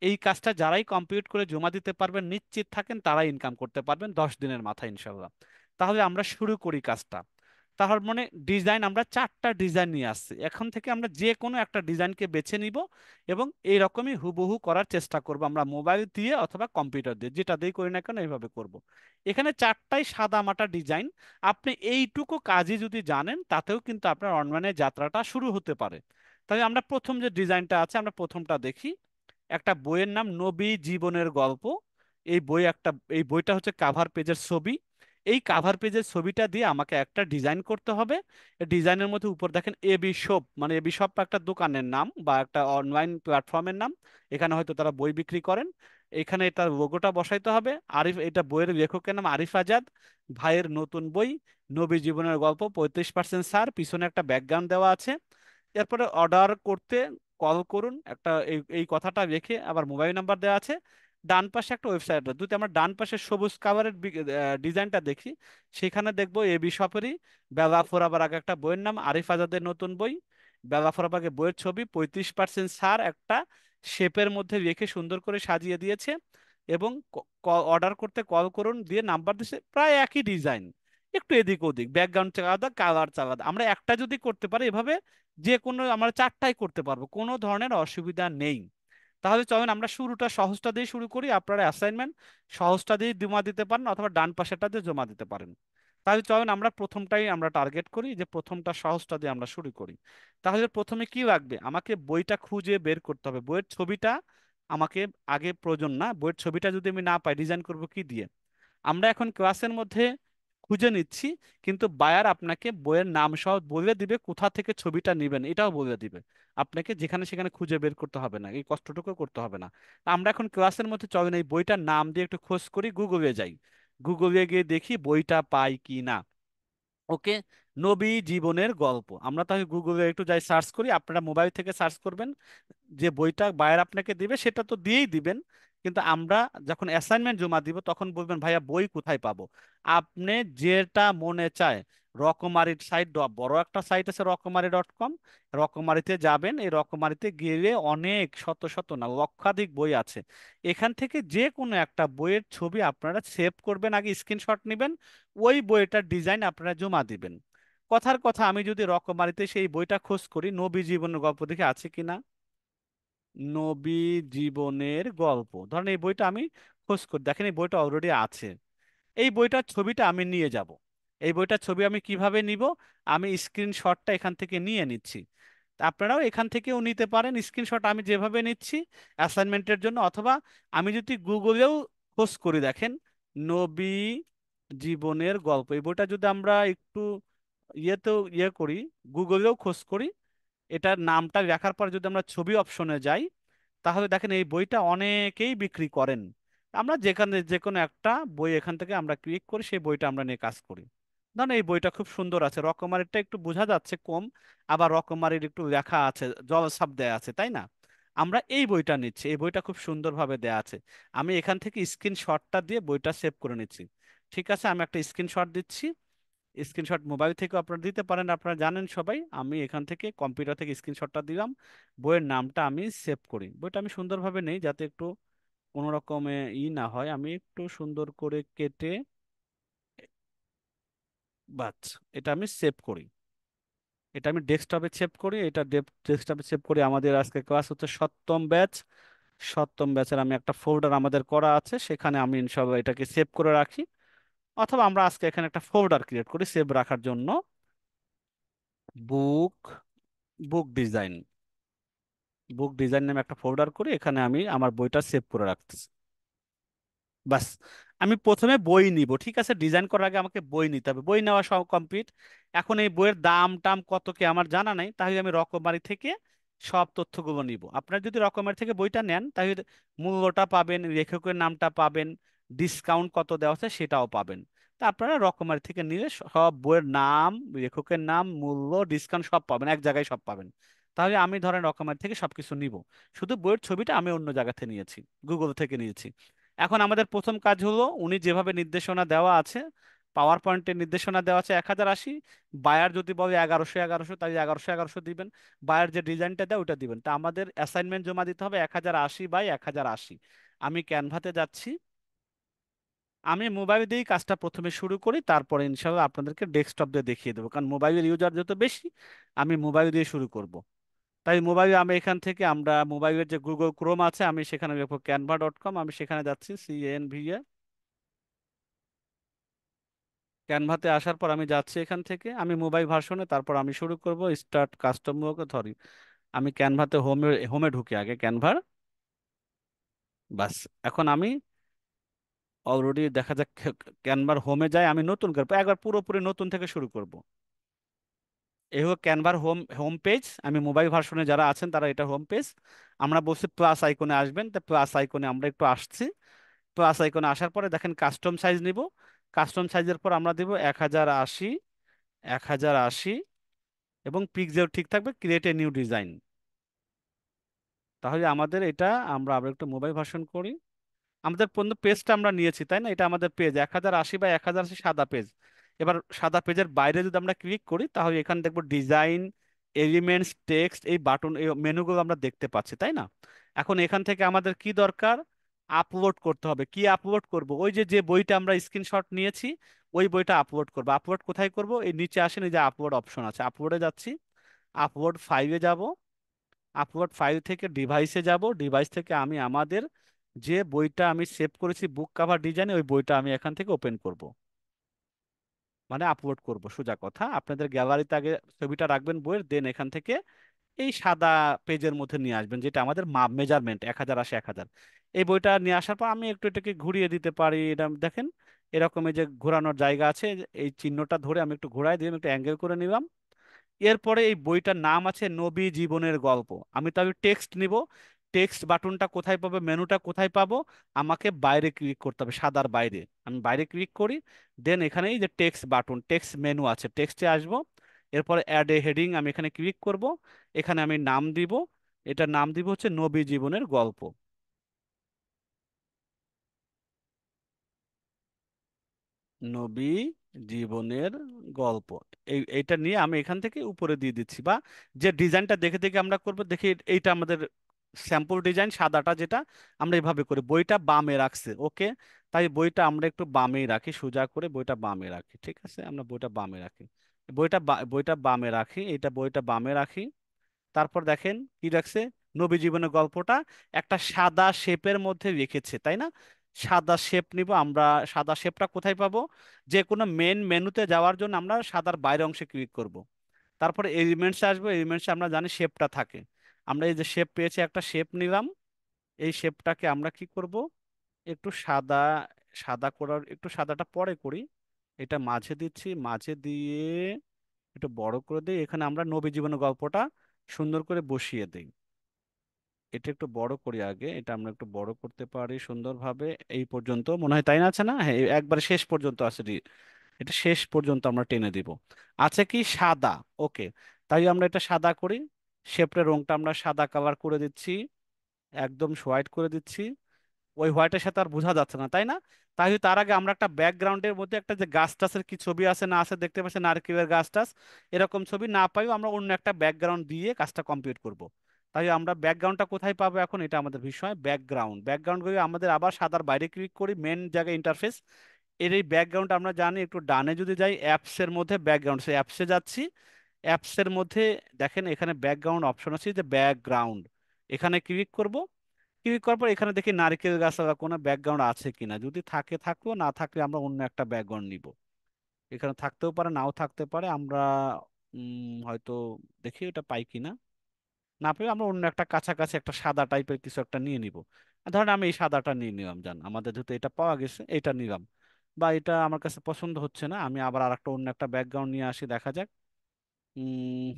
এই কাজটা যারাই কমপ্লিট করে জমা দিতে পারবেন নিশ্চিত থাকেন তারাই ইনকাম করতে পারবেন 10 দিনের মাথায় ইনশাল্লাহ। তাহলে আমরা শুরু করি কাজটা। তার মানে ডিজাইন আমরা 4টা ডিজাইন নিয়ে আসছি, এখন থেকে আমরা যে কোনো একটা ডিজাইনকে বেছে নিব এবং এই রকমই হুবহু করার চেষ্টা করব, আমরা মোবাইল দিয়ে অথবা কম্পিউটার দিয়ে যেটা দিয়ে করি না কেন এইভাবে করব। এখানে 4টাই সাদা মাটা ডিজাইন, আপনি এইটুকু কাজই যদি জানেন তাতেও কিন্তু আপনার অনলাইনে যাত্রাটা শুরু হতে পারে। তাহলে আমরা প্রথম যে ডিজাইনটা আছে আমরা প্রথমটা দেখি। একটা বইয়ের নাম নবী জীবনের গল্প। এই বইটা হচ্ছে কাভার পেজের ছবি। এই কাভার পেজের ছবিটা দিয়ে আমাকে একটা ডিজাইন করতে হবে। এই ডিজাইনের মধ্যে উপর দেখেন এবি শপ, মানে এবি শপ একটা দোকানের নাম বা একটা অনলাইন প্ল্যাটফর্মের নাম, এখানে হয়তো তারা বই বিক্রি করেন। এখানে এটা লোগোটা বসাইতে হবে, আরিফ, এটা বইয়ের লেখকের নাম আরিফ আজাদ, ভাইয়ের নতুন বই নবী জীবনের গল্প, 35% ছাড়, পিছনে একটা ব্যাকগ্রাউন্ড দেওয়া আছে। এরপরে অর্ডার করতে কল করুন, একটা এই এই কথাটা রেখে আবার মোবাইল নাম্বার দেওয়া আছে, ডান পাশে একটা ওয়েবসাইট, যদি আমরা ডান পাশে সবুজ কাভারের ডিজাইনটা দেখি, সেখানে দেখবো এবি শপেরই বেলা ফোরাবার আগে একটা বইয়ের নাম আরিফ আজাদের নতুন বই, বেলা ফোরাবার আগে বইয়ের ছবি, 35% ছাড়, একটা শেপের মধ্যে রেখে সুন্দর করে সাজিয়ে দিয়েছে, এবং অর্ডার করতে কল করুন দিয়ে নাম্বার দিয়েছে, প্রায় একই ডিজাইন, একটু এদিক ওদিক, ব্যাকগ্রাউন্ড আলাদা, কালার আলাদা। আমরা একটা যদি করতে পারি এভাবে, যে কোনো আমরা চারটাই করতে পারবো, কোনো ধরনের অসুবিধা নেই। তাহলে চলেন আমরা শুরুটা সহজটা দিয়ে শুরু করি। আপনারা অ্যাসাইনমেন্ট সহজটা দিয়ে জমা দিতে পারেন অথবা ডান পাশেরটা দিয়ে জমা দিতে পারেন। তাহলে চলেন আমরা প্রথমটাই আমরা টার্গেট করি, যে প্রথমটা সহজটা দিয়ে আমরা শুরু করি। তাহলে প্রথমে কি লাগবে, আমাকে বইটা খুঁজে বের করতে হবে, বইয়ের ছবিটা আমাকে আগে প্রয়োজন না, বইয়ের ছবিটা যদি আমি না পাই ডিজাইন করব কি দিয়ে? আমরা এখন ক্লাসের মধ্যে খুঁজে নিচ্ছি, কিন্তু বায়ার আপনাকে বইয়ের নাম সহ বলে দিবে, কোথা থেকে ছবিটা নেবেন এটাও বলে দিবে। আপনাকে যেখানে সেখানে খুঁজে বের করতে হবে না, এই কষ্টটুকু করতে হবে না। আমরা এখন ক্লাসের মধ্যে চলেন এই বইটার নাম দিয়ে একটু খোঁজ করি, গুগলে যাই, গুগলে গিয়ে দেখি বইটা পাই কি না। ওকে, নবী জীবনের গল্প, আমরা তাহলে গুগলে একটু যাই সার্চ করি, আপনারা মোবাইল থেকে সার্চ করবেন, যে বইটা বায়ার আপনাকে দিবে সেটা তো দিয়েই দিবেন, কিন্তু আমরা যখন অ্যাসাইনমেন্ট জমা দিব তখন বলবেন ভাইয়া বই কোথায় পাবো। আপনি যেটা মনে চায়, রকমারির সাইট, বড় একটা সাইট আছে রকমারি.com, রকমারিতে যাবেন, এই রকমারিতে গেলে অনেক শত শত না লক্ষাধিক বই আছে, এখান থেকে যে কোনো একটা বইয়ের ছবি আপনারা সেভ করবেন, আগে স্ক্রিনশট নেবেন, ওই বইটার ডিজাইন আপনারা জমা দিবেন। কথার কথা, আমি যদি রকমারিতে সেই বইটা খোঁজ করি নবী জীবনের গল্প দেখে আছে কিনা, নবী জীবনের গল্প, ধরেন এই বইটা আমি খোঁজ করি, দেখেন এই বইটা অলরেডি আছে, এই বইটার ছবিটা আমি নিয়ে যাব। এই বইটার ছবি আমি কিভাবে নিব, আমি স্ক্রিনশটটা এখান থেকে নিয়ে নিচ্ছি। তা আপনারাও এখান থেকেও নিতে পারেন স্ক্রিনশট, আমি যেভাবে নিচ্ছি অ্যাসাইনমেন্টের জন্য, অথবা আমি যদি গুগলেও খোঁজ করি, দেখেন নবী জীবনের গল্প, এই বইটা যদি আমরা একটু ইয়েতেও করি, গুগলেও খোঁজ করি, এটার নামটা দেখার পর যদি আমরা ছবি অপশনে যাই, তাহলে দেখেন এই বইটা অনেকেই বিক্রি করেন। আমরা যেখানে যে কোনো একটা বই এখান থেকে আমরা ক্লিক করি, সেই বইটা আমরা নিয়ে কাজ করি। ধরেন এই বইটা খুব সুন্দর আছে, রকমারিটা একটু বোঝা যাচ্ছে কম, আবার রকমারির একটু লেখা আছে, জলছাপ দেয়া আছে, তাই না? আমরা এই বইটা নিচ্ছি, এই বইটা খুব সুন্দরভাবে দেয়া আছে, আমি এখান থেকে স্ক্রিনশটটা দিয়ে বইটা সেভ করে নিচ্ছি। ঠিক আছে, আমি একটা স্ক্রিনশট দিচ্ছি, স্ক্রিনশট মোবাইল থেকে আপনারা দিতে পারেন, আপনারা জানেন সবাই, আমি এখান থেকে কম্পিউটার থেকে স্ক্রিনশটটা দিলাম, বইয়ের নামটা আমি সেভ করি, বইটা আমি সুন্দরভাবে নেই যাতে একটু কোনো রকমে না হয়, আমি একটু সুন্দর করে কেটে, বাস, এটা আমি সেভ করি, এটা আমি ডেস্কটপে সেভ করি, এটা ডেস্কটপে সেভ করি। আমাদের আজকে ক্লাস হচ্ছে সপ্তম ব্যাচ, সপ্তম ব্যাচের আমি একটা ফোল্ডার আমাদের করা আছে, সেখানে আমি ইনশাআল্লাহ এটাকে সেভ করে রাখি, অথবা আমরা আজকে এখানে একটা ফোল্ডার ক্রিয়েট করি সেভ রাখার জন্য, বুক, বুক ডিজাইন, বুক ডিজাইন নামে একটা ফোল্ডার করি, এখানে আমি আমার বইটা সেভ করে রাখতেছি। বাস, আমি প্রথমে বই নিব, ঠিক আছে, ডিজাইন করার আগে আমাকে বই নিতে হবে, বই নেওয়া সব কমপ্লিট। এখন এই বইয়ের দাম টাম কত কি আমার জানা নাই, তাহলে আমি রকমারি থেকে সব তথ্যগুলো নিব। আপনারা যদি রকমারি থেকে বইটা নেন তাহলে মূল্যটা পাবেন, লেখকের নামটা পাবেন, ডিসকাউন্ট কত দেওয়া আছে সেটাও পাবেন। তা আপনারা রকমারি থেকে নিলে সব বইয়ের নাম, লেখকের নাম, মূল্য, ডিসকাউন্ট সব পাবেন, এক জায়গায় সব পাবেন। তাহলে আমি ধরেন রকমারি থেকে সবকিছু নিব, শুধু বইয়ের ছবিটা আমি অন্য জায়গা থেকে নিয়েছি, গুগল থেকে নিয়েছি। এখন আমাদের প্রথম কাজ হলো, উনি যেভাবে নির্দেশনা দেওয়া আছে, পাওয়ার পয়েন্টের নির্দেশনা দেওয়া আছে 1080, বায়ার যদি বলে 1100 তাই 1100 দিবেন, বায়ার যে ডিজাইনটা দেয় ওটা দিবেন। তা আমাদের অ্যাসাইনমেন্ট জমা দিতে হবে 1080 বাই 1080। আমি ক্যানভাতে যাচ্ছি, আমি মোবাইল দিয়েই কাজটা প্রথমে শুরু করি, তারপরে ইনশাল্লাহ আপনাদেরকে ডেস্কটপ দিয়ে দেখিয়ে দেবো, কারণ মোবাইলের ইউজার যত বেশি, আমি মোবাইল দিয়ে শুরু করব। তাই মোবাইলে আমি এখান থেকে, আমরা মোবাইলের যে গুগল ক্রোম আছে, আমি সেখানে লিখবো canva.com, আমি সেখানে যাচ্ছি, CNVA, ক্যানভাতে আসার পর আমি যাচ্ছি এখান থেকে, আমি মোবাইল ভার্সনে, তারপর আমি শুরু করব স্টার্ট কাস্টম, ধরি আমি ক্যানভাতে হোমে, হোমে ঢুকি আগে ক্যানভার, বাস। এখন আমি অলরেডি দেখা যাক ক্যানভার হোমে যাই, আমি নতুন করবো একবার, পুরোপুরি নতুন থেকে শুরু করব। এই হলো ক্যানভার হোম, হোম পেজ, আমি মোবাইল ভার্সনে যারা আছেন তারা এটা হোম পেজ। আমরা বলছি প্লাস আইকনে আসবেন, তো প্লাস আইকনে আমরা একটু আসছি, প্লাস আইকনে আসার পরে দেখেন কাস্টম সাইজ নিব, কাস্টম সাইজের পর আমরা দিব 1080, 1080, এবং পিক্সেল ঠিক থাকবে, ক্রিয়েট এ নিউ ডিজাইন। তাহলে আমাদের এটা, আমরা আবার একটু মোবাইল ভার্সন করি, আমাদের পণ্য পেজটা আমরা নিয়েছি তাই না, এটা আমাদের পেজ 1080 বা 1080 সাদা পেজ। এবার সাদা পেজের বাইরে যদি আমরা ক্লিক করি তাহলে এখানে দেখবো ডিজাইন, এলিমেন্টস, টেক্সট, এই বাটন, এই মেনুগুলো আমরা দেখতে পাচ্ছি তাই না। এখন এখান থেকে আমাদের কি দরকার, আপলোড করতে হবে। কি আপলোড করব, ওই যে যে বইটা আমরা স্ক্রিনশট নিয়েছি ওই বইটা আপলোড করব। আপলোড কোথায় করব, এই নিচে আসেন, এই যে আপলোড অপশন আছে, আপলোডে যাচ্ছি, আপলোড ফাইলে যাব, আপলোড ফাইল থেকে ডিভাইসে যাব, ডিভাইস থেকে আমি আমাদের যে বইটা আমি সেভ করেছি বুক কভার ডিজাইনে ওই বইটা আমি এখান থেকে ওপেন করব, মানে আপলোড করব। সোজা কথা, আপনাদের গ্যালারিতে আগে ছবিটা রাখবেন বইয়ের, দেন এখান থেকে এই সাদা পেজের মধ্যে নিয়ে আসবেন, যেটা আমাদের মাপ মেজারমেন্ট 1080 1000। এই বইটা নিয়ে আসার পর আমি একটু এটাকে ঘুরিয়ে দিতে পারি, এটা দেখেন এরকম এই যে ঘোরানোর জায়গা আছে, এই চিহ্নটা ধরে আমি একটু ঘোরাই দিয়ে একটু অ্যাঙ্গেল করে নিলাম। এরপরে এই বইটার নাম আছে নবী জীবনের গল্প। আমি তবে টেক্সট নিব, টেক্সট বাটনটা কোথায় পাবো, মেনুটা কোথায় পাবো, আমাকে বাইরে ক্লিক করতে হবে, সাদার বাইরে। আমি বাইরে ক্লিক করি, দেন এখানে এই যে টেক্সট বাটন, টেক্সট মেনু আছে, টেক্সটে আসবো। এরপরে অ্যাড এ হেডিং আমি এখানে ক্লিক করব, এখানে আমি নাম দিব, এটা নাম দিব হচ্ছে নবী জীবনের গল্প। নবী জীবনের গল্প, এইটা নিয়ে আমি এখান থেকে উপরে দিয়ে দিচ্ছি, বা যে ডিজাইনটা দেখে দেখে আমরা করব, দেখি এইটা আমাদের স্যাম্পল ডিজাইন সাদাটা যেটা আমরা এইভাবে করি। বইটা বামে রাখছে, ওকে, তাই বইটা আমরা একটু বামেই রাখি, সোজা করে বইটা বামে রাখি, ঠিক আছে, আমরা বইটা বামে রাখি, বইটা বামে রাখি, এটা বইটা বামে রাখি। তারপর দেখেন কি রাখছে, নবী জীবনের গল্পটা একটা সাদা শেপের মধ্যে রেখেছে তাই না। সাদা শেপ নিব আমরা, সাদা শেপটা কোথায় পাবো, যে কোনো মেন মেনুতে যাওয়ার জন্য আমরা সাদার বাইরে অংশে ক্লিক করব। তারপরে এলিমেন্টসে আসবো, এলিমেন্টসে আমরা জানি শেপটা থাকে, আমরা এই যে শেপ পেয়েছি একটা শেপ নিলাম, এই শেপটাকে আমরা কি করব, একটু সাদা, সাদা করার একটু সাদাটা পরে করি, এটা মাঝে দিচ্ছি, মাঝে দিয়ে একটু বড় করে দিই, এখানে আমরা নবী জীবনের গল্পটা সুন্দর করে বসিয়ে দিই। এটা একটু বড় করি আগে, এটা আমরা একটু বড় করতে পারি সুন্দরভাবে, এই পর্যন্ত মনে হয় তাই না, আছে না, হ্যাঁ একবার শেষ পর্যন্ত আছে এটা শেষ পর্যন্ত আমরা টেনে দিব। আছে কি সাদা, ওকে, তাই আমরা এটা সাদা করি, শেপের রংটা আমরা সাদা কালার করে দিচ্ছি, একদম হোয়াইট করে দিচ্ছি। ওই হোয়াইটের সাথে আর বোঝা যাচ্ছে না তাই না। তাই তার আগে আমরা একটা ব্যাকগ্রাউন্ডের মধ্যে একটা যে গাছ টাছের কি ছবি আছে না আছে দেখতে পাচ্ছি, নারকেলের গাছ টাছ, এরকম ছবি না পাইও আমরা অন্য একটা ব্যাকগ্রাউন্ড দিয়ে কাজটা কমপ্লিট করব। তাই আমরা ব্যাকগ্রাউন্ডটা কোথায় পাবো, এখন এটা আমাদের বিষয়, ব্যাকগ্রাউন্ড, ব্যাকগ্রাউন্ড করে আমাদের আবার সাদার বাইরে ক্লিক করি, মেন জায়গায় ইন্টারফেস, এর এই ব্যাকগ্রাউন্ড আমরা জানি, একটু ডানে যদি যাই অ্যাপসের মধ্যে ব্যাকগ্রাউন্ড, সেই অ্যাপসে যাচ্ছি, অ্যাপসের মধ্যে দেখেন এখানে ব্যাকগ্রাউন্ড অপশন আছে, যে ব্যাকগ্রাউন্ড, এখানে ক্লিক করব। ক্লিক করার পর এখানে দেখি নারকেল গাছ বা কোনো ব্যাকগ্রাউন্ড আছে কিনা, যদি থাকে থাকলো, না থাকলে আমরা অন্য একটা ব্যাকগ্রাউন্ড নিব। এখানে থাকতেও পারে নাও থাকতে পারে, আমরা হয়তো দেখি এটা পাই কিনা, না পেলে আমরা অন্য একটা কাছাকাছি একটা সাদা টাইপের কিছু একটা নিয়ে নিব। ধরেন আমি এই সাদাটা নিয়ে নিলাম, জান আমাদের যেহেতু এটা পাওয়া গেছে এটা নিলাম, বা এটা আমার কাছে পছন্দ হচ্ছে না, আমি আবার আরেকটা অন্য একটা ব্যাকগ্রাউন্ড নিয়ে আসি, দেখা যাক। উম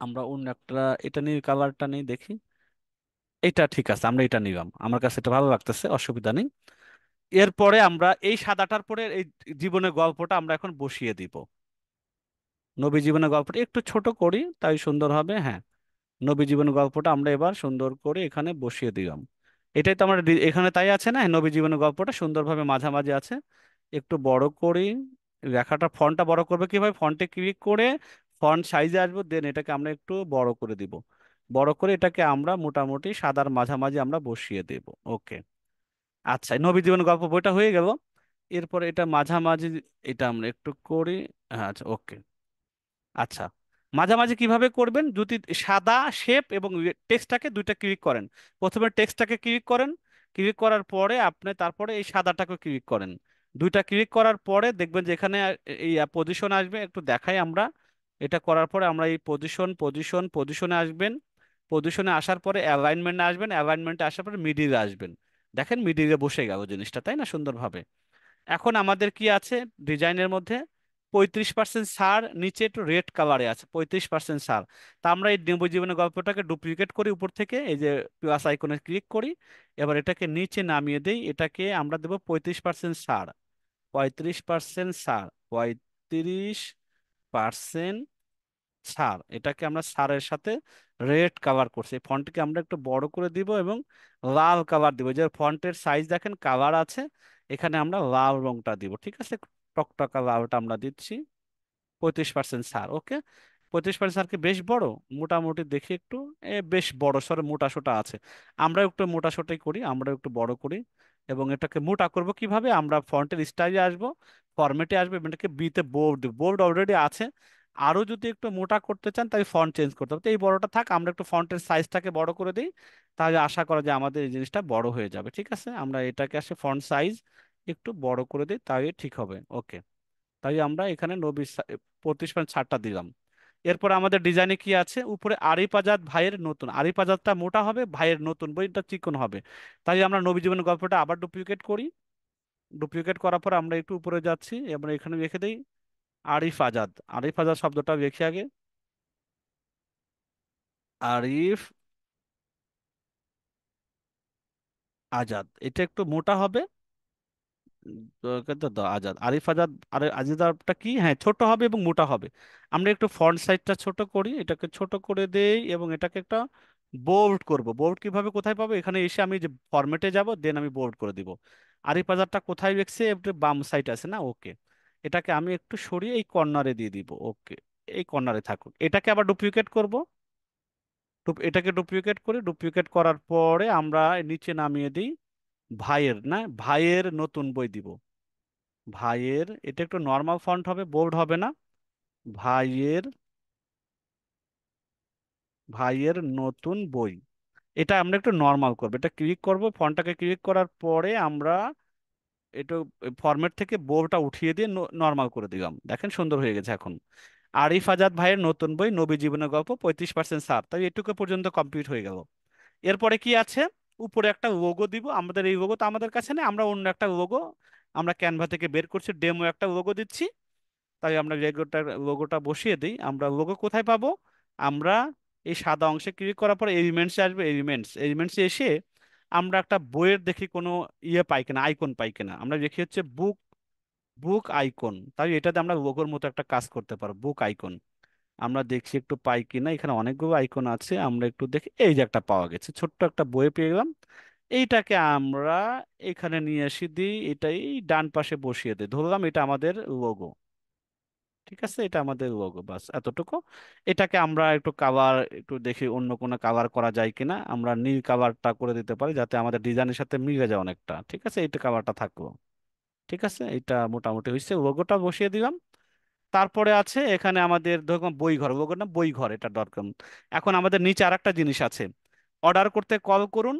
আমরা অন্য একটা, এটা নিয়ে কালারটা নেই দেখি, এটা ঠিক আছে, আমরা এটা নিলাম, আমার কাছে এটা ভালো লাগতেছে, অসুবিধা নেই। এরপরে আমরা এই সাদাটার পরে এই জীবনের গল্পটা আমরা এখন বসিয়ে দিব। নবী জীবনের গল্পটা একটু ছোট করি তাই সুন্দর হবে, হ্যাঁ, নবী জীবনের গল্পটা আমরা এবার সুন্দর করে এখানে বসিয়ে দিলাম। এটাই তো আমরা এখানে তাই আছে না, নবী জীবনের গল্পটা সুন্দরভাবে মাঝামাঝি আছে। একটু বড় করি, লেখাটা ফন্টটা বড় করবে কিভাবে, ফন্টে ক্লিক করে ফন্ট সাইজে আসবো, দেন এটাকে আমরা একটু বড় করে দিব। বড় করে এটাকে আমরা মোটামুটি সাদার মাঝামাঝি আমরা বসিয়ে দেব, ওকে। আচ্ছা, নবী জীবন গল্প বইটা হয়ে গেল। এরপর এটা মাঝামাঝি, এটা আমরা একটু করি, হ্যাঁ আচ্ছা ওকে। আচ্ছা, মাঝামাঝি কিভাবে করবেন, যদি সাদা শেপ এবং টেক্সটটাকে দুইটা ক্লিক করেন, প্রথমে টেক্সটটাকে ক্লিক করেন, ক্লিক করার পরে আপনি তারপরে এই সাদাটাকে ক্লিক করেন, দুইটা ক্লিক করার পরে দেখবেন যে এখানে এই পজিশন আসবে, একটু দেখাই আমরা। এটা করার পরে আমরা এই পজিশনে আসবেন, পজিশনে আসার পরে অ্যালাইনমেন্টে আসবেন, অ্যালাইনমেন্টে আসার পরে মিডিলে আসবেন, দেখেন মিডিলে বসে গেল জিনিসটা তাই না সুন্দরভাবে। এখন আমাদের কি আছে ডিজাইনের মধ্যে, 35% ছাড়, নিচে একটু রেড কালারে আছে 35% ছাড়। তা আমরা এই নেবু জীবনের গল্পটাকে ডুপ্লিকেট করি, উপর থেকে এই যে প্লাস আইকনে ক্লিক করি, এবার এটাকে নিচে নামিয়ে দেই, এটাকে আমরা দেবো 35% ছাড়, 35% ছাড়, 35% স্যার, এটাকে আমরা স্যারের সাথে রেড কাভার করছি, এই ফন্টকে আমরা একটু বড় করে দিব এবং লাল কাভার দিব, যে ফন্টের সাইজ দেখেন কাভার আছে, এখানে আমরা লাল রংটা দিব, ঠিক আছে, টকটকা লালটা আমরা দিচ্ছি। 35% স্যার, ওকে। 35% স্যার কি বেশ বড়? মোটামুটি দেখি একটু, বেশ বড় সড়ো মোটা সোটা আছে। আমরা একটু মোটা সোটাই করি, আমরা একটু বড় করি। এবং এটাকে মোটা করব কিভাবে? আমরা ফন্টের স্টাইলে আসব, ফরম্যাটে আসবে, এবং এটাকে বিতে বোল্ড, বোল্ড অলরেডি আছে। আরো যদি একটু মোটা করতে চান তাহলে ফন্ট চেঞ্জ করতে হবে, তো এই বড়টা থাক, আমরা একটু ফন্টের সাইজটাকে বড় করে দিই, তাহলে আশা করা যায় আমাদের এই জিনিসটা বড় হয়ে যাবে। ঠিক আছে, আমরা এটাকে আসে ফন্ট সাইজ একটু বড় করে দিই, তাহলে ঠিক হবে, ওকে। তাই আমরা এখানে 35% ছাড়টা দিলাম। এরপর আমাদের ডিজাইনে কি আছে? উপরে আরিফ আজাদ ভাইয়ের নতুন, আরিফ আজাদটা মোটা হবে, ভাইয়ের নতুন বইটা চিকন হবে। তাই আমরা নবী জীবনের গল্পটা আবার ডুপ্লিকেট করি। ডুপ্লিকেট করার পর আমরা একটু উপরে যাচ্ছি, আমরা এখানে রেখে দিই আরিফ আজাদ। আরিফ আজাদ শব্দটা রেখে আগে, আরিফ আজাদ, এটা একটু মোটা হবে। কিন্তু আজাদ, আরিফ আজাদ, আরে আজিদারটা কি, হ্যাঁ ছোট হবে এবং মোটা হবে। আমরা একটু ফন্ট সাইজটা ছোট করি, এটাকে ছোট করে দেই এবং এটাকে একটা বোল্ড করব। বোল্ড কিভাবে, কোথায় পাবো? এখানে এসে আমি যে ফরম্যাটে যাব, দেন আমি বোল্ড করে দিব। আরিফ আজাদটা কোথায় রেখেছে? একটু বাম সাইড আছে না, ওকে। এটাকে আমি একটু সরিয়ে এই কর্নারে দিয়ে দিব, ওকে। এই কর্নারে থাকুক, এটাকে আবার ডুপ্লিকেট করব। এটাকে ডুপ্লিকেট করি, ডুপ্লিকেট করার পরে আমরা নিচে নামিয়ে দিই ভাইয়ের, না ভাইয়ের নতুন বই দিব। ভাইয়ের, এটা একটু নর্মাল ফন্ট হবে, বোল্ড হবে না। ভাইয়ের, ভাইয়ের নতুন বই, এটা আমরা একটু নর্মাল করবো, এটা ক্লিক করব, ফন্টটাকে ক্লিক করার পরে আমরা একটু ফরম্যাট থেকে বোল্ডটা উঠিয়ে দিয়ে নর্মাল করে দিলাম, দেখেন সুন্দর হয়ে গেছে এখন। আরিফ আজাদ ভাইয়ের নতুন বই নবী জীবনের গল্প 35% ছাড়, তাই এটুকু পর্যন্ত কমপ্লিট হয়ে গেল। এরপরে কি আছে? উপরে একটা লোগো দিব, আমাদের এই লোগো তো আমাদের কাছে নেই, আমরা অন্য একটা লোগো আমরা ক্যানভা থেকে বের করছি, ডেমো একটা লোগো দিচ্ছি। তাই আমরা লোগোটা বসিয়ে দিই। আমরা লোগো কোথায় পাবো? আমরা এই সাদা অংশে ক্লিক করার পর এলিমেন্টসে আসবে, এলিমেন্টসে এসে আমরা একটা বইয়ের দেখি কোনো ইয়ে পাই কিনা, আইকন পাই কিনা, আমরা দেখি হচ্ছে বুক, বুক আইকন, তাই এটাতে আমরা লোগোর মতো একটা কাজ করতে পারবো, বুক আইকন। আমরা দেখছি একটু পাই কিনা, এখানে অনেকগুলো আইকন আছে, আমরা একটু দেখি, এই যে একটা পাওয়া গেছে, ছোট্ট একটা বই পেয়ে গেলাম। এইটাকে আমরা এখানে নিয়ে এসে দিই, এটাই ডান পাশে বসিয়ে দিই, ধরলাম এটা আমাদের লোগো। ঠিক আছে, এটা আমাদের লোগো, বাস এতটুকু। এটাকে আমরা একটু কাভার, একটু দেখি অন্য কোনো কাভার করা যায় কিনা, আমরা নীল কাভারটা করে দিতে পারি যাতে আমাদের ডিজাইনের সাথে মিলে যায় অনেকটা। ঠিক আছে, এইটা কাভারটা থাকলো। ঠিক আছে, এটা মোটামুটি হয়েছে, লোগোটা বসিয়ে দিলাম। তারপরে আছে এখানে আমাদের ধরুন বই ঘর, লোগো না বই ঘর, এটা ডট কম। এখন আমাদের নিচে আরেকটা জিনিস আছে, অর্ডার করতে কল করুন,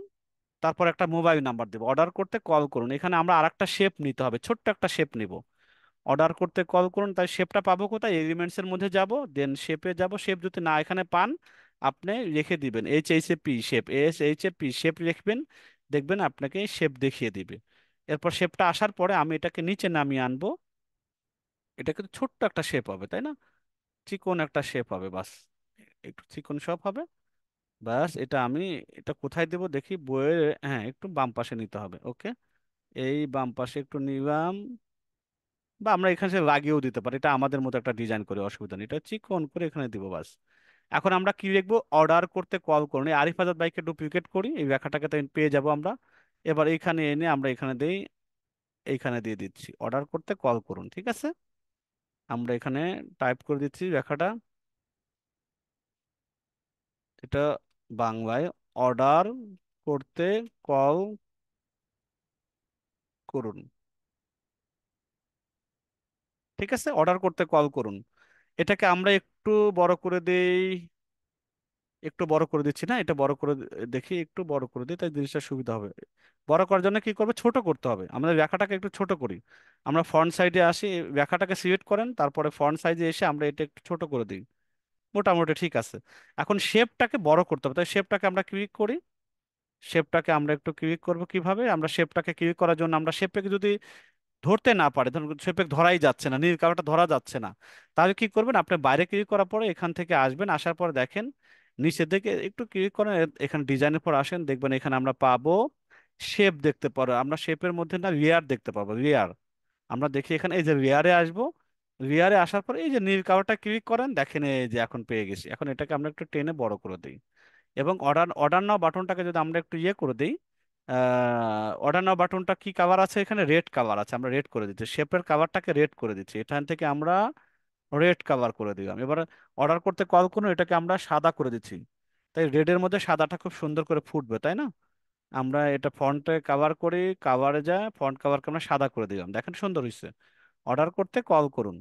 তারপর একটা মোবাইল নাম্বার দেবো, অর্ডার করতে কল করুন। এখানে আমরা আরেকটা শেপ নিতে হবে, ছোট্ট একটা শেপ নিব। অর্ডার করতে কল করুন, তাই শেপটা পাবো কোথায়? এলিমেন্টস এর মধ্যে যাব, দেন শেপে যাব, শেপ যদি না এখানে পান, আপনি রেখে দিবেন HHP শেপ, HHP শেপ লিখবেন, দেখবেন আপনাকে শেপ দেখিয়ে দিবে। এরপর শেপটা আসার পরে আমি এটাকে নিচে নামিয়ে আনবো, এটা কিন্তু ছোট্ট একটা শেপ হবে তাই না, চিকন একটা শেপ হবে, বাস একটু চিকন শেপ হবে। বাস এটা আমি, এটা কোথায় দেবো দেখি, বইয়ের, হ্যাঁ একটু বাম পাশে নিতে হবে, ওকে। এই বাম পাশে একটু নিলাম, বা আমরা এখানে সে লাগিয়েও দিতে পারি, এটা আমাদের মতো একটা ডিজাইন করে, অসুবিধা নেই, এটা চিকন করে এখানে দিব, বাস। এখন আমরা কি লিখবো? অর্ডার করতে কল করুন, এই আরিফ আজাদ বাইককে ডুপ্লিকেট করি, এই লেখাটাকে তো পেয়ে যাব আমরা। এবার এইখানে এনে আমরা এখানে দেই, এইখানে দিয়ে দিচ্ছি অর্ডার করতে কল করুন, ঠিক আছে। আমরা এখানে টাইপ করে দিচ্ছি লেখাটা, এটা বাংলায়, অর্ডার করতে কল করুন। ঠিক আছে, অর্ডার করতে কল করুন। এটাকে আমরা একটু বড় করে দেই, একটু বড় করে দিচ্ছি না, এটা বড় করে দেখি, একটু বড় করে দিই, তাই জিনিসটা সুবিধা হবে। বড় করার জন্য কি করবে? ছোট করতে হবে, আমাদের ব্যাখ্যাটাকে একটু ছোট করি। আমরা ফ্রন্ট সাইডে আসি, ব্যাখ্যাটাকে সিলেক্ট করেন, তারপরে ফ্রন্ট সাইজে এসে আমরা এটা একটু ছোট করে দিই, মোটামুটি ঠিক আছে। এখন শেপটাকে বড় করতে হবে, তাই শেপটাকে আমরা ক্লিক করি। শেপটাকে আমরা একটু ক্লিক করব কিভাবে? আমরা শেপটাকে ক্লিক করার জন্য আমরা শেপটাকে যদি ধরতে না পারে, ধরুন শেপে ধরাই যাচ্ছে না, নীল কালারটা ধরা যাচ্ছে না, তাহলে কি করবেন? আপনি বাইরে ক্লিক করার পরে এখান থেকে আসবেন, আসার পরে দেখেন নিচের দিকে একটু ক্লিক করেন, এখানে ডিজাইনের পর আসেন, দেখবেন এখানে আমরা পাবো শেপ দেখতে পারো, আমরা শেপের মধ্যে না লেয়ার দেখতে পাবো, লেয়ার। আমরা দেখি এখানে এই যে লেয়ারে আসবো, লেয়ারে আসার পর এই যে নীল কালারটা ক্লিক করেন, দেখেন এই যে এখন পেয়ে গেছি। এখন এটাকে আমরা একটু টেনে বড় করে দিই, এবং অর্ডার অর্ডার নাও বাটনটাকে যদি আমরা একটু ইয়ে করে দিই, অর্ডার নাও বাটনটা কি কালার আছে, এখানে রেড কালার আছে, আমরা রেড করে দিচ্ছি, শেপের কালারটাকে রেড করে দিচ্ছি, এখান থেকে আমরা রেড কালার করে দিলাম। এবার অর্ডার করতে কল করুন, এটাকে আমরা সাদা করে দিচ্ছি, তাই রেডের মধ্যে সাদাটা খুব সুন্দর করে ফুটবে, তাই না? আমরা এটা ফন্টে কাভার করি, কাভারে যা ফন্ট কাভারকে আমরা সাদা করে দিলাম, দেখেন সুন্দর হয়েছে। অর্ডার করতে কল করুন।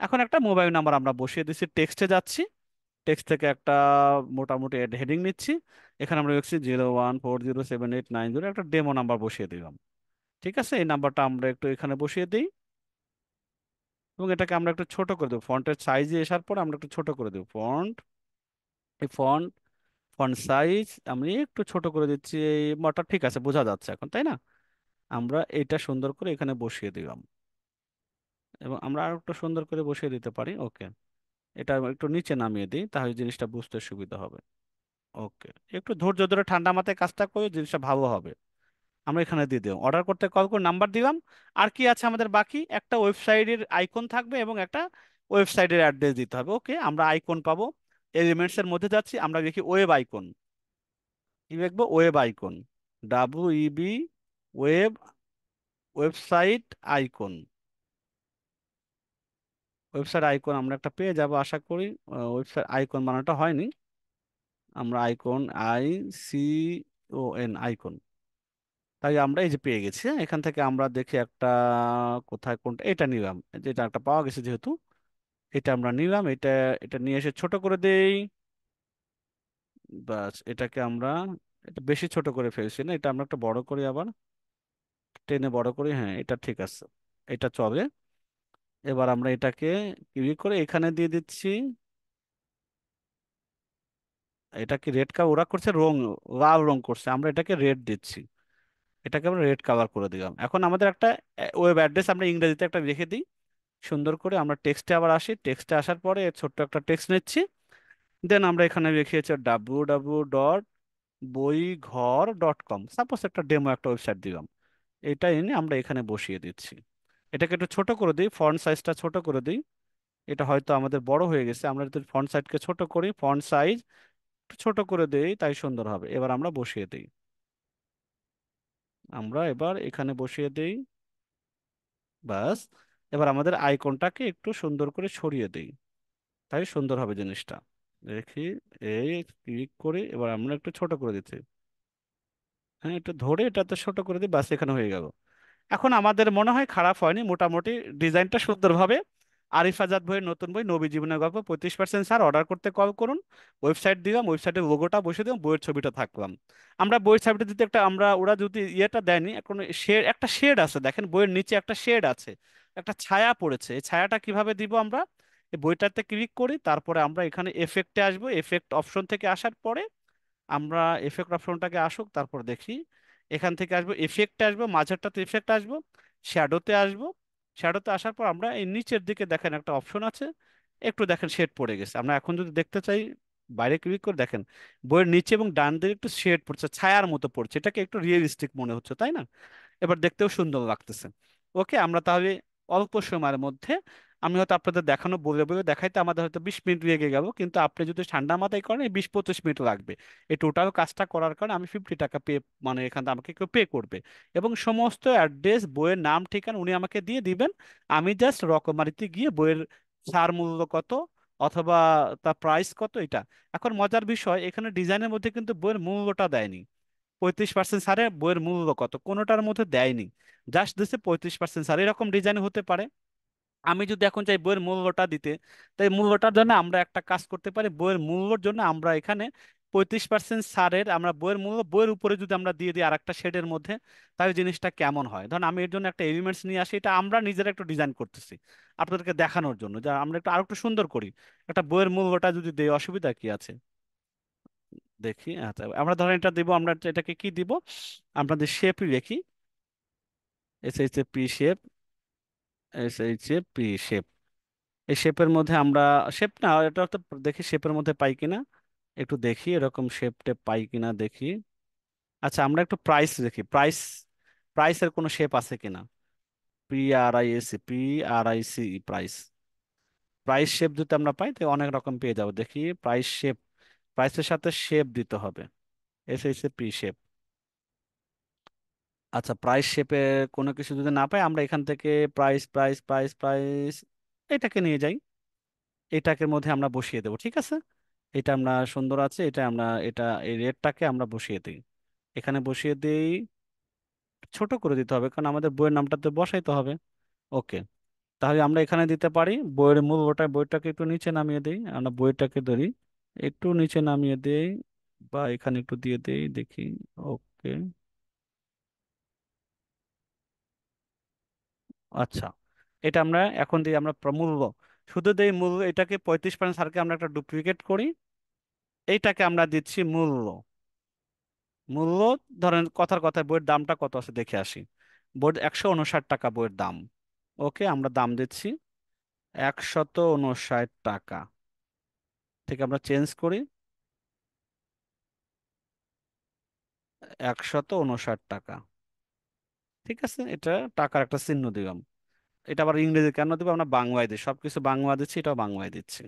এখন একটা মোবাইল নাম্বার আমরা বসিয়ে দিচ্ছি, টেক্সটে যাচ্ছি, টেক্সট থেকে একটা মোটামুটি হেডিং নিচ্ছি, এখানে আমরা লিখছি 0140789, একটা ডেমো নাম্বার বসিয়ে দিলাম। ঠিক আছে, এই নাম্বারটা আমরা একটু এখানে বসিয়ে দিই, এবং এটাকে আমরা একটু ছোট করে দেবো, ফন্টের সাইজে আসার পর আমরা একটু ছোট করে দেবো ফন্ট, এই ফন্ট, ফন্ট সাইজ আমি একটু ছোট করে দিচ্ছি, এই মাত্রা ঠিক আছে, বোঝা যাচ্ছে এখন, তাই না? আমরা এটা সুন্দর করে এখানে বসিয়ে দিলাম, এবং আমরা আর একটু সুন্দর করে বসিয়ে দিতে পারি। ওকে, এটা একটু নিচে নামিয়ে দিই, তাহলে জিনিসটা বুঝতে সুবিধা হবে। ওকে, একটু ধৈর্য ধরে ঠান্ডা মাথায় কাজটা করে জিনিসটা ভালো হবে। আমরা এখানে দিয়ে দিলাম, অর্ডার করতে কল করে নাম্বার দিলাম। আর কি আছে আমাদের বাকি, একটা ওয়েবসাইটের আইকন থাকবে এবং একটা ওয়েবসাইটের অ্যাড্রেস দিতে হবে। ওকে, আমরা আইকন পাবো, এলিমেন্টস এর মধ্যে যাচ্ছি, আমরা দেখি ওয়েব আইকন, কি লিখবো, web icon, WEB, web, website icon, website icon আমরা একটা পেয়ে যাব আশা করি। ওয়েবসাইট আইকন বানানোটা হয়নি, আমরা আইকন, ICON আইকন, তাই আমরা এই যে পেয়ে গেছি। হ্যাঁ, এখান থেকে আমরা দেখি একটা, কোথায় কোনটা, এটা নিলাম, যেটা একটা পাওয়া গেছে যেহেতু, এটা আমরা নিলাম, এটা, এটা নিয়ে এসে ছোট করে দেই, বাস এটাকে আমরা, এটা বেশি ছোট করে ফেলছি না, এটা আমরা একটা বড় করি, আবার টেনে বড় করি, হ্যাঁ এটা ঠিক আছে, এটা চলে। এবার আমরা এটাকে ক্লিক করে এখানে দিয়ে দিচ্ছি, এটা কি রেড কালার ওরা করছে, রং লাল রং করছে, আমরা এটাকে রেড দিচ্ছি, এটাকে আমরা রেড কালার করে দিলাম। এখন আমাদের একটা ওয়েব অ্যাড্রেস আমরা ইংরেজিতে একটা লিখে দিই সুন্দর করে, আমরা টেক্সটে আবার আসি, টেক্সটে আসার পরে ছোট্ট একটা টেক্সট নিচ্ছি, দেন আমরা এখানে লিখিয়েছি www.boiঘর.com, সাপোজ একটা ডেমো একটা ওয়েবসাইট দিলাম, এটা এনে আমরা এখানে বসিয়ে দিচ্ছি। এটাকে একটু ছোট করে দিই, ফন্ট সাইজটা ছোট করে দিই, এটা হয়তো আমাদের বড় হয়ে গেছে, আমরা যদি ফন্ট সাইজকে ছোট করি, ফন্ট সাইজ একটু ছোট করে দেই, তাই সুন্দর হবে। এবার আমরা বসিয়ে দিই, আমরা এবার এখানে বসিয়ে দিই, বাস। এবার আমাদের আইকনটাকে একটু সুন্দর করে ছড়িয়ে দিই, তাই সুন্দর হবে জিনিসটা। দেখি, এই ক্লিক করে এবার আমরা একটু ছোট করে দিচ্ছি, হ্যাঁ একটু ধরে এটাতে ছোট করে দিই, বাস এখানে হয়ে গেল। এখন আমাদের মনে হয় খারাপ হয়নি, মোটামুটি ডিজাইনটা সুন্দরভাবে। আরিফ আজাদ বইয়ের নতুন বই নবী জীবনের গল্প 35% স্যার, অর্ডার করতে কল করুন। ওয়েবসাইট দিলাম, ওয়েবসাইটের লোগোটা বসে দিলাম, বইয়ের ছবিটা থাকলাম। আমরা বইয়ের ছবিটা দিতে একটা, আমরা ওরা যদি ইয়েটা দেয়নি, এখন শেড, একটা শেড আছে দেখেন, বইয়ের নিচে একটা শেড আছে, একটা ছায়া পড়েছে, এই ছায়াটা কিভাবে দিব আমরা, এই বইটাতে ক্লিক করি, তারপরে আমরা এখানে এফেক্টে আসবো, এফেক্ট অপশন থেকে আসার পরে আমরা এফেক্ট অপশনটাকে আসুক, তারপর দেখি এখান থেকে আসবো, এফেক্টে আসবো, মাঝেরটাতে এফেক্ট আসবো, শ্যাডোতে আসবো, শ্যাডোতে আসার পর আমরা এই নিচের দিকে দেখেন একটা অপশন আছে, একটু দেখেন শেড পড়ে গেছে, আমরা এখন যদি দেখতে চাই বাইরে ক্লিক করে দেখেন বইয়ের নিচে এবং ডান দিকে একটু শেড পড়ছে, ছায়ার মতো পড়ছে, এটাকে একটু রিয়েলিস্টিক মনে হচ্ছে, তাই না? এবার দেখতেও সুন্দর লাগতেছে। ওকে, আমরা তাহলে অল্প সময়ের মধ্যে, আমি হয়তো আপনাদের দেখানো বলে বলে দেখাইতে আমাদের হয়তো 20 মিনিট লেগে গেল, কিন্তু আপনি যদি ঠান্ডা মাথায় করেন এই 20-25 মিনিট লাগবে। এই টোটাল কাজটা করার কারণে আমি 50 টাকা পে, মানে এখান থেকে আমাকে কেউ পে করবে, এবং সমস্ত অ্যাড্রেস, বইয়ের নাম ঠিকানা উনি আমাকে দিয়ে দিবেন। আমি জাস্ট রকমারিতে গিয়ে বইয়ের সার মূল্য কত, অথবা তার প্রাইস কত, এটা। এখন মজার বিষয়, এখানে ডিজাইনের মধ্যে কিন্তু বইয়ের মূল্যটা দেয়নি, 35% ছাড়ে বইয়ের মূল্য কত কোনোটার মধ্যে দেয়নি, জাস্ট দিচ্ছে 35% ছাড়, এরকম ডিজাইন হতে পারে। আমি যদি এখন চাই বইয়ের মূল্যটা দিতে, তাই মূল্যটার জন্য আমরা একটা কাজ করতে পারি, বইয়ের মূল্যর জন্য আমরা এখানে 35% ছাড়ের আমরা বইয়ের মূল্য, বইয়ের উপরে যদি আমরা দিয়ে দিই আর একটা শেডের মধ্যে, তাহলে জিনিসটা কেমন হয়। ধরুন আমি এর জন্য একটা এলিমেন্টস নিয়ে আসি, এটা আমরা নিজেরা একটু ডিজাইন করতেছি আপনাদেরকে দেখানোর জন্য, যা আমরা একটু আরো একটু সুন্দর করি, একটা বইয়ের মূল্যটা যদি দেই, অসুবিধা কি আছে? দেখি, আচ্ছা আমরা ধরেন এটা দিব, আমরা এটাকে কি দিব, আপনাদের শেপই দেখি, SHP শেপ, SHP শেপ, এই শেপের মধ্যে আমরা, শেপ না এটা তো, দেখি শেপের মধ্যে পাই কিনা, একটু দেখি এরকম শেপ টেপ পাই কিনা দেখি। আচ্ছা আমরা একটু প্রাইস দেখি, প্রাইসের কোনো শেপ আছে কিনা, PRISC, PRIC price, price shape যদি আমরা পাই তো অনেক রকম পেয়ে যাবো। দেখি প্রাইস শেপ, প্রাইসের সাথে শেপ দিতে হবে, SHAP শেপ। আচ্ছা, প্রাইস শেপে কোনো কিছু যদি না পাই, আমরা এখান থেকে প্রাইস প্রাইস প্রাইস প্রাইস এটাকে নিয়ে যাই, এটাকে মধ্যে আমরা বসিয়ে দেবো, ঠিক আছে। এটা আমরা সুন্দর আছে, এটা আমরা এটা এই রেটটাকে আমরা বসিয়ে দিই, এখানে বসিয়ে দিই। ছোট করে দিতে হবে কারণ আমাদের বইয়ের নামটা তো বসাইতে হবে। ওকে, তাহলে আমরা এখানে দিতে পারি বইয়ের মূল ওটা, বইটাকে একটু নিচে নামিয়ে দিই, আমরা বইটাকে ধরি, একটু নিচে নামিয়ে দেই, বা এখানে একটু দিয়ে দেই দেখি। ওকে, আচ্ছা, এটা আমরা এখন দিই আমরা মূল্য, শুধু দেই মূল্য, এটাকে 35% ছাড়কে আমরা একটা ডুপ্লিকেট করি, এইটাকে আমরা দিচ্ছি মূল্য। মূল্য, ধরেন কথার কথা বইয়ের দামটা কত আছে দেখে আসি। বইয়ের 159 টাকা বইয়ের দাম। ওকে, আমরা দাম দিচ্ছি 159 টাকা। ঠিক, আমরা চেঞ্জ করি, 159 টাকা। ঠিক আছে, এটা টাকার একটা চিহ্ন দিলাম। এটা আবার ইংরেজি কেন দিব, আমরা বাংলায় দিই, সবকিছু বাংলা দিচ্ছি, এটাও বাংলায় দিচ্ছি।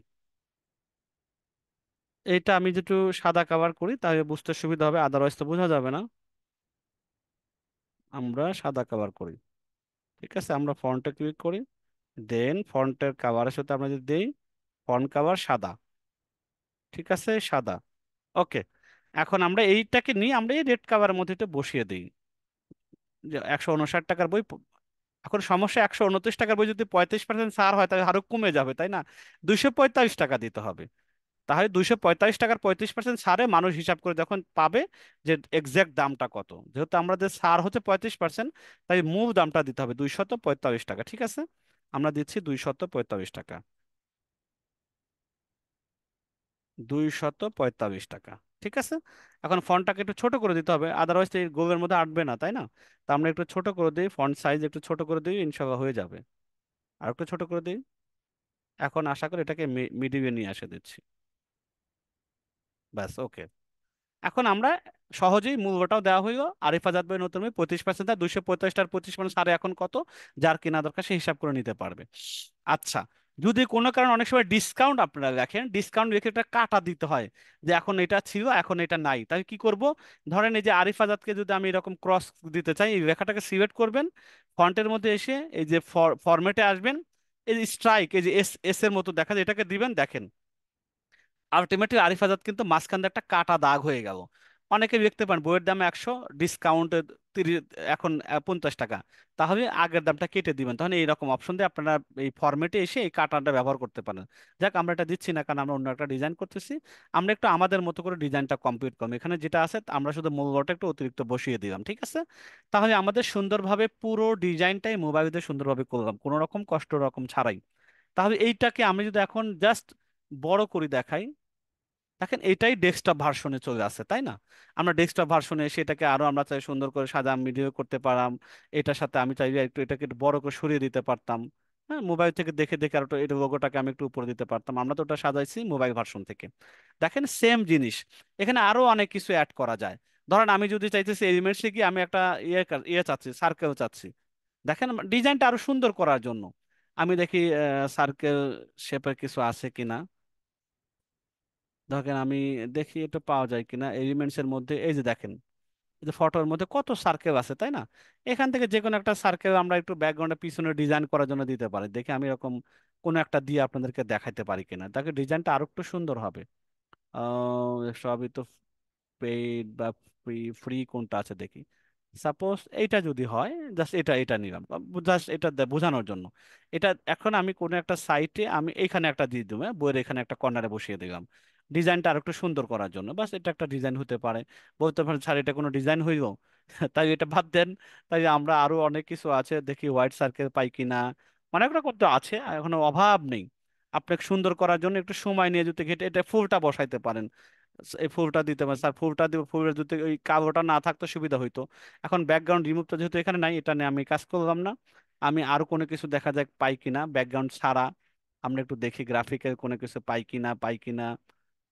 এটা আমি যেটু সাদা কাভার করি তাহলে বুঝতে সুবিধা হবে, আদারওয়াইজ তো বোঝা যাবে না। আমরা সাদা কাভার করি, ঠিক আছে, আমরা ফন্টে ক্লিক করি, দেন ফন্টের কাভারের সাথে আমরা যদি দেই ফন্ট কাভার সাদা, ঠিক আছে, সাদা। ওকে, এখন আমরা এইটাকে নিয়ে আমরা এই রেড কাভারের মধ্যে এটা বসিয়ে দিই, যে 159 টাকার বই এখন সমস্যা, 129 টাকার বই যদি 35% ছাড় হয় তাহলে আরো কমে যাবে, তাই না? 245 টাকা দিতে হবে। তাহলে 245 টাকার 35% ছাড়ে মানুষ হিসাব করে যখন পাবে যে এক্সাক্ট দামটা কত, যেহেতু আমাদের ছাড় হচ্ছে 35%, তাই মূল দামটা দিতে হবে 245 টাকা, ঠিক আছে। আমরা দিচ্ছি 245 টাকা, 245 টাকা, ঠিক আছে। এখন ফন্টটাকে একটু ছোট করে দিতে হবে, আদারওয়াইজ এই গোলের মধ্যে আটবে না, তাই না? তা আমরা একটু ছোট করে দিই, ফন্ট সাইজ একটু ছোট করে দিই, ইনশাল্লাহ হয়ে যাবে। আর একটু ছোট করে দিই। এখন আশা করি এটাকে মিডিলে নিয়ে আসে দিচ্ছি। ব্যাস, ওকে। এখন আমরা সহজেই মূল্যটাও দেওয়া হইলো, আরিফ আজাদ ভাই নতুন বই 35%, 245টার 25% সারে এখন কত, যার কেনা দরকার সে হিসাব করে নিতে পারবে। আচ্ছা, যদি কোনো কারণে অনেক সময় ডিসকাউন্ট আপনারা লেখেন, ডিসকাউন্ট লিখে একটা কাটা দিতে হয়, যে এখন এটা ছিল এখন এটা নাই, তাহলে কি করব? ধরেন এই যে আরিফ আজাদকে যদি আমি এরকম ক্রস দিতে চাই, এই লেখাটাকে সিলেক্ট করবেন, ফন্টের মধ্যে এসে এই যে ফরম্যাটে আসবেন, এই যে স্ট্রাইক, এই যে এস এস এর মতো দেখা যায়, এটাকে দিবেন, দেখেন আলটিমেটলি আরিফ আজাদ কিন্তু মাঝখান দিয়ে একটা কাটা দাগ হয়ে গেল। অনেকে দেখতে পান বইয়ের দাম 100, ডিসকাউন্ট 30, এখন 50 টাকা, তাহলে আগের দামটা কেটে দিবেন, তখন এইরকম অপশন দিয়ে আপনারা এই ফরম্যাটে এসে এই কাটাটা ব্যবহার করতে পারেন। যাক, আমরা এটা দিচ্ছি না কারণ আমরা অন্য একটা ডিজাইন করতেছি, আমরা একটু আমাদের মতো করে ডিজাইনটা কমপ্লিট করবো, এখানে যেটা আছে আমরা শুধু মূল্যটা একটু অতিরিক্ত বসিয়ে দিলাম, ঠিক আছে। তাহলে আমাদের সুন্দরভাবে পুরো ডিজাইনটাই মোবাইল দিয়ে সুন্দরভাবে করলাম, কোনো রকম কষ্ট রকম ছাড়াই। তাহলে এইটাকে আমি যদি এখন জাস্ট বড় করে দেখাই, দেখেন এটাই ডেস্কটপ ভার্সনে চলে আসছে, তাই না? আমরা ডেস্কটপ ভার্সনে সেটাকে আরো আমরা চাই সুন্দর করে সাজা ভিডিও করতে পারলাম, এটার সাথে আমি চাইলে একটু এটাকে একটু বড় করে সরিয়ে দিতে পারতাম। হ্যাঁ, মোবাইল থেকে দেখে দেখে আর এটা লোগোটাকে আমি একটু উপরে দিতে পারতাম, আমরা তো ওটা সাজাইছি মোবাইল ভার্সন থেকে। দেখেন সেম জিনিস, এখানে আরো অনেক কিছু অ্যাড করা যায়। ধরেন আমি যদি চাইতেছি এলিমেন্টসে কি আমি একটা ইয়ে চাচ্ছি, সার্কেল চাচ্ছি, দেখেন ডিজাইনটা আরো সুন্দর করার জন্য আমি দেখি সার্কেল শেপের কিছু আছে কিনা। দেখেন আমি দেখি এটা পাওয়া যায় কিনা এলিমেন্টস এর মধ্যে, এই যে দেখেন এই যে ফটোর মধ্যে কত সার্কেল আছে, তাই না? এখান থেকে যে কোনো একটা সার্কেল আমরা একটু ব্যাকগ্রাউন্ডে পিছনে ডিজাইন করার জন্য দিতে পারি, দেখি আমি এরকম কোনো একটা দিয়ে আপনাদেরকে দেখাইতে পারি কিনা, তাকে ডিজাইনটা আরো একটু সুন্দর হবে। সবই তো পেইড বা ফ্রি, ফ্রি কোনটা আছে দেখি। সাপোজ এইটা যদি হয়, জাস্ট এটা এটা নিলাম, জাস্ট এটা বোঝানোর জন্য। এটা এখন আমি কোনো একটা সাইটে আমি এইখানে একটা দিয়ে দিলাম, বইয়ের এখানে একটা কর্নারে বসিয়ে দিলাম, ডিজাইনটা আর একটু সুন্দর করার জন্য, বাস এটা একটা ডিজাইন হতে পারে। বলতে পারেন স্যার এটা কোনো ডিজাইন হইল, তাই এটা বাদ দেন। তাই আমরা আরো অনেক কিছু আছে দেখি, হোয়াইট সার্কেল পাই কিনা, অনেক রকম তো আছে, এখনো অভাব নেই। আপনাকে সুন্দর করার জন্য একটু সময় নিয়ে যদি ঘেটে এটা ফুলটা বসাইতে পারেন, এই ফুলটা দিতে পারেন স্যার, ফুলটা দিব, ফুলের যদি ওই কালোটা না থাকতো সুবিধা হইতো। এখন ব্যাকগ্রাউন্ড রিমুভটা যেহেতু এখানে নাই, এটা নিয়ে আমি কাজ করলাম না। আমি আরো কোনো কিছু দেখা যাক পাই কিনা ব্যাকগ্রাউন্ড ছাড়া, আমরা একটু দেখি গ্রাফিকের কোনো কিছু পাই কিনা।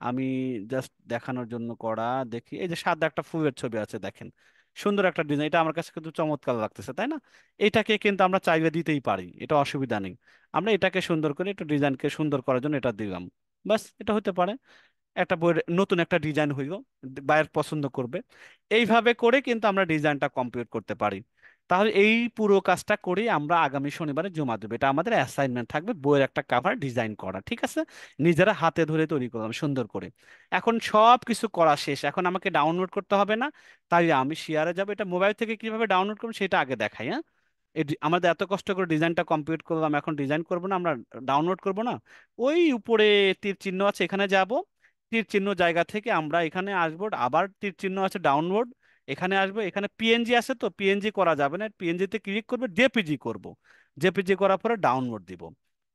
আমি জাস্ট দেখানোর জন্য করা, দেখি এই যে সাদা একটা ফুলের ছবি আছে দেখেন, সুন্দর একটা ডিজাইন, এটা আমার কাছে কিন্তু চমৎকার লাগতেছে, তাই না? এটাকে কিন্তু আমরা চাইলে দিতেই পারি, এটা অসুবিধা নেই। আমরা এটাকে সুন্দর করে একটু ডিজাইনকে সুন্দর করার জন্য এটা দিলাম, বাস এটা হতে পারে। একটা বইয়ের নতুন একটা ডিজাইন হইলো, বায়ার পছন্দ করবে। এইভাবে করে কিন্তু আমরা ডিজাইনটা কমপ্লিট করতে পারি। তাহলে এই পুরো কাজটা করে আমরা আগামী শনিবারে জমা দেবো, এটা আমাদের অ্যাসাইনমেন্ট থাকবে, বইয়ের একটা কাভার ডিজাইন করা, ঠিক আছে? নিজেরা হাতে ধরে তৈরি করলাম সুন্দর করে। এখন সব কিছু করা শেষ, এখন আমাকে ডাউনলোড করতে হবে না। তাই আমি শেয়ারে যাবো, এটা মোবাইল থেকে কিভাবে ডাউনলোড করবো সেটা আগে দেখাই, হ্যাঁ? আমাদের এত কষ্ট করে ডিজাইনটা কমপ্লিট করলাম, এখন ডিজাইন করব না আমরা, ডাউনলোড করব না? ওই উপরে তীর চিহ্ন আছে, এখানে যাব, তীর চিহ্ন জায়গা থেকে আমরা এখানে আসবো, আবার তীর চিহ্ন আছে ডাউনলোড, এখানে আসবো, এখানে পিএনজি আছে তো পিএনজি করা যাবে না, পিএনজি তে ক্লিক করবে, জেপিজি করব। জেপিজি করার পরে ডাউনলোড দিব।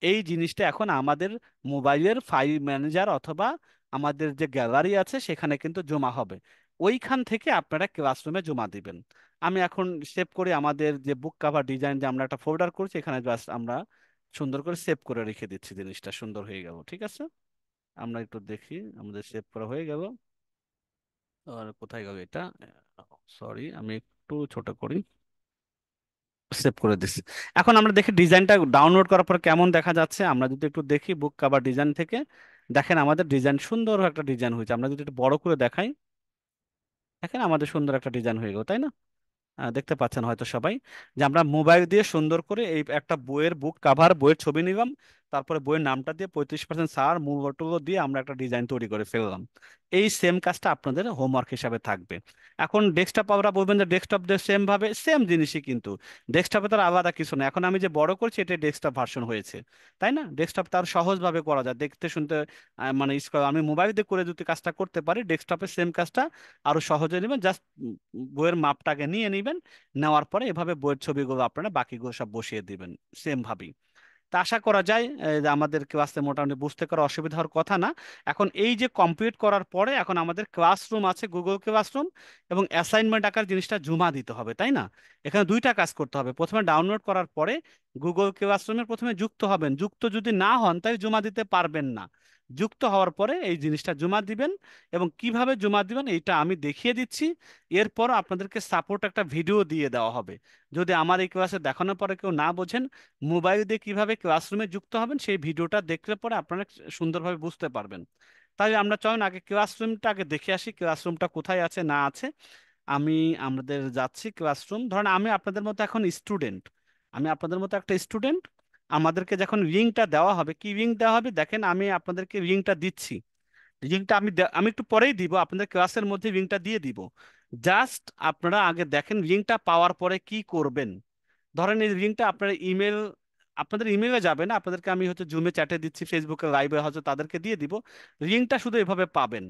এই জিনিসটা এখন আমাদের মোবাইলের ফাইল ম্যানেজার অথবা আমাদের যে গ্যালারি আছে সেখানে কিন্তু জমা হবে। ওইখান থেকে আপনারা ক্লাসরুমে জমা দিবেন। আমি এখন সেভ করে আমাদের যে বুক কভার ডিজাইন যে আমরা একটা ফোল্ডার করছি এখানে জাস্ট আমরা সুন্দর করে সেভ করে রেখে দিচ্ছি, জিনিসটা সুন্দর হয়ে গেল, ঠিক আছে? আমরা একটু দেখি, আমাদের সেভ করা হয়ে গেল। আর কোথায় গেল এটা? সরি, আমি একটু ছোট করি। সেভ করে দিচ্ছি। এখন আমরা দেখি ডিজাইনটা ডাউনলোড করার পর কেমন দেখা যাচ্ছে। আমরা যদি একটু দেখি বুক কভার ডিজাইন থেকে, দেখেন আমাদের ডিজাইন সুন্দর একটা ডিজাইন হয়েছে। আমরা যদি একটু বড় করে দেখাই, দেখেন আমাদের সুন্দর একটা ডিজাইন হয়ে গেল, তাই না? দেখতে পাচ্ছেন হয়তো সবাই, যে আমরা মোবাইল দিয়ে সুন্দর করে এই একটা বইয়ের বুক কাভার, বইয়ের ছবি নিলাম, তারপরে বইয়ের নামটা দিয়ে 35% সার মূল টুলো দিয়ে আমরা একটা ডিজাইন তৈরি করে ফেললাম। এই সেম কাজটা আপনাদের হোমওয়ার্ক হিসাবে থাকবে। এখন ডেস্কটপ আমরা বলবেন যে ডেস্কটপ দিয়ে সেম ভাবে, সেম জিনিসই কিন্তু ডেস্কটপে তার আলাদা কিছু না। এখন আমি যে বড় করছি এটা ডেস্কটপ ভার্সন হয়েছে, তাই না? ডেস্কটপ তার সহজভাবে করা যায়, দেখতে শুনতে মানে আমি মোবাইল দিয়ে করে যদি কাজটা করতে পারি, ডেস্কটপে সেম কাজটা আরো সহজে নেবেন। জাস্ট বইয়ের মাপটাকে নিয়ে নেবেন, নেওয়ার পরে এভাবে বইয়ের ছবিগুলো আপনারা বাকিগুলো সব বসিয়ে দিবেন সেম ভাবেই। তা আশা করা যায় যে আমাদের ক্লাসে মোটামুটি বুঝতে করা অসুবিধা হওয়ার কথা না। এখন এই যে কমপ্লিট করার পরে এখন আমাদের ক্লাসরুম আছে, গুগল ক্লাসরুম, এবং অ্যাসাইনমেন্ট আকার জিনিসটা জমা দিতে হবে, তাই না? এখানে দুইটা কাজ করতে হবে, প্রথমে ডাউনলোড করার পরে গুগল ক্লাসরুমের প্রথমে যুক্ত হবেন, যুক্ত যদি না হন তাই জমা দিতে পারবেন না। যুক্ত হওয়ার পরে এই জিনিসটা জমা দিবেন, এবং কিভাবে জমা দিবেন এইটা আমি দেখিয়ে দিচ্ছি। এরপর আপনাদেরকে সাপোর্ট একটা ভিডিও দিয়ে দেওয়া হবে। যদি আমার এই ক্লাসে দেখানোর পরে কেউ না বোঝেন, মোবাইল দিয়ে কিভাবে ক্লাসরুমে যুক্ত হবেন সেই ভিডিওটা দেখলে পরে আপনারা সুন্দরভাবে বুঝতে পারবেন। তাই আমরা চলেন আগে ক্লাসরুমটা আগে দেখে আসি, ক্লাসরুমটা কোথায় আছে না আছে। আমি আমাদের যাচ্ছি ক্লাসরুম, ধরেন আমি আপনাদের মতো এখন স্টুডেন্ট, আমি আপনাদের মতো একটা স্টুডেন্ট। আমাদেরকে যখন লিঙ্কটা দেওয়া হবে, কি লিঙ্ক দেওয়া হবে দেখেন, আমি আপনাদেরকে লিঙ্কটা দিচ্ছি। লিঙ্কটা আমি একটু পরেই দিব, আপনাদের ক্লাসের মধ্যে লিঙ্কটা দিয়ে দিব। জাস্ট আপনারা আগে দেখেন লিঙ্কটা পাওয়ার পরে কি করবেন। ধরেন এই লিঙ্কটা আপনার ইমেল, আপনাদের ইমেলে যাবে না, আপনাদেরকে আমি হচ্ছে জুমে চ্যাটে দিচ্ছি, ফেসবুকে লাইভে হয়তো তাদেরকে দিয়ে দিব। লিঙ্কটা শুধু এভাবে পাবেন,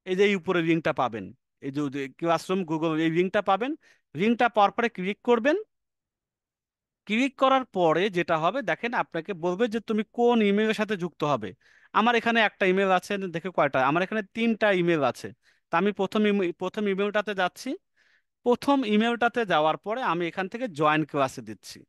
এই যে এই উপরে লিঙ্কটা পাবেন, এই যে ক্লাসরুম গুগল এই লিঙ্কটা পাবেন। লিঙ্কটা পাওয়ার পরে ক্লিক করবেন। ক্লিক করার পরে যেটা হবে দেখেন, আপনাকে বলবে যে তুমি কোন ইমেলের সাথে যুক্ত হবে। আমার এখানে একটা ইমেল আছে, দেখে কয়টা, আমার এখানে 3টা ইমেল আছে। তা আমি প্রথম ইমেলটাতে যাচ্ছি। প্রথম ইমেলটাতে যাওয়ার পরে আমি এখান থেকে জয়েন ক্লাসে দিচ্ছি।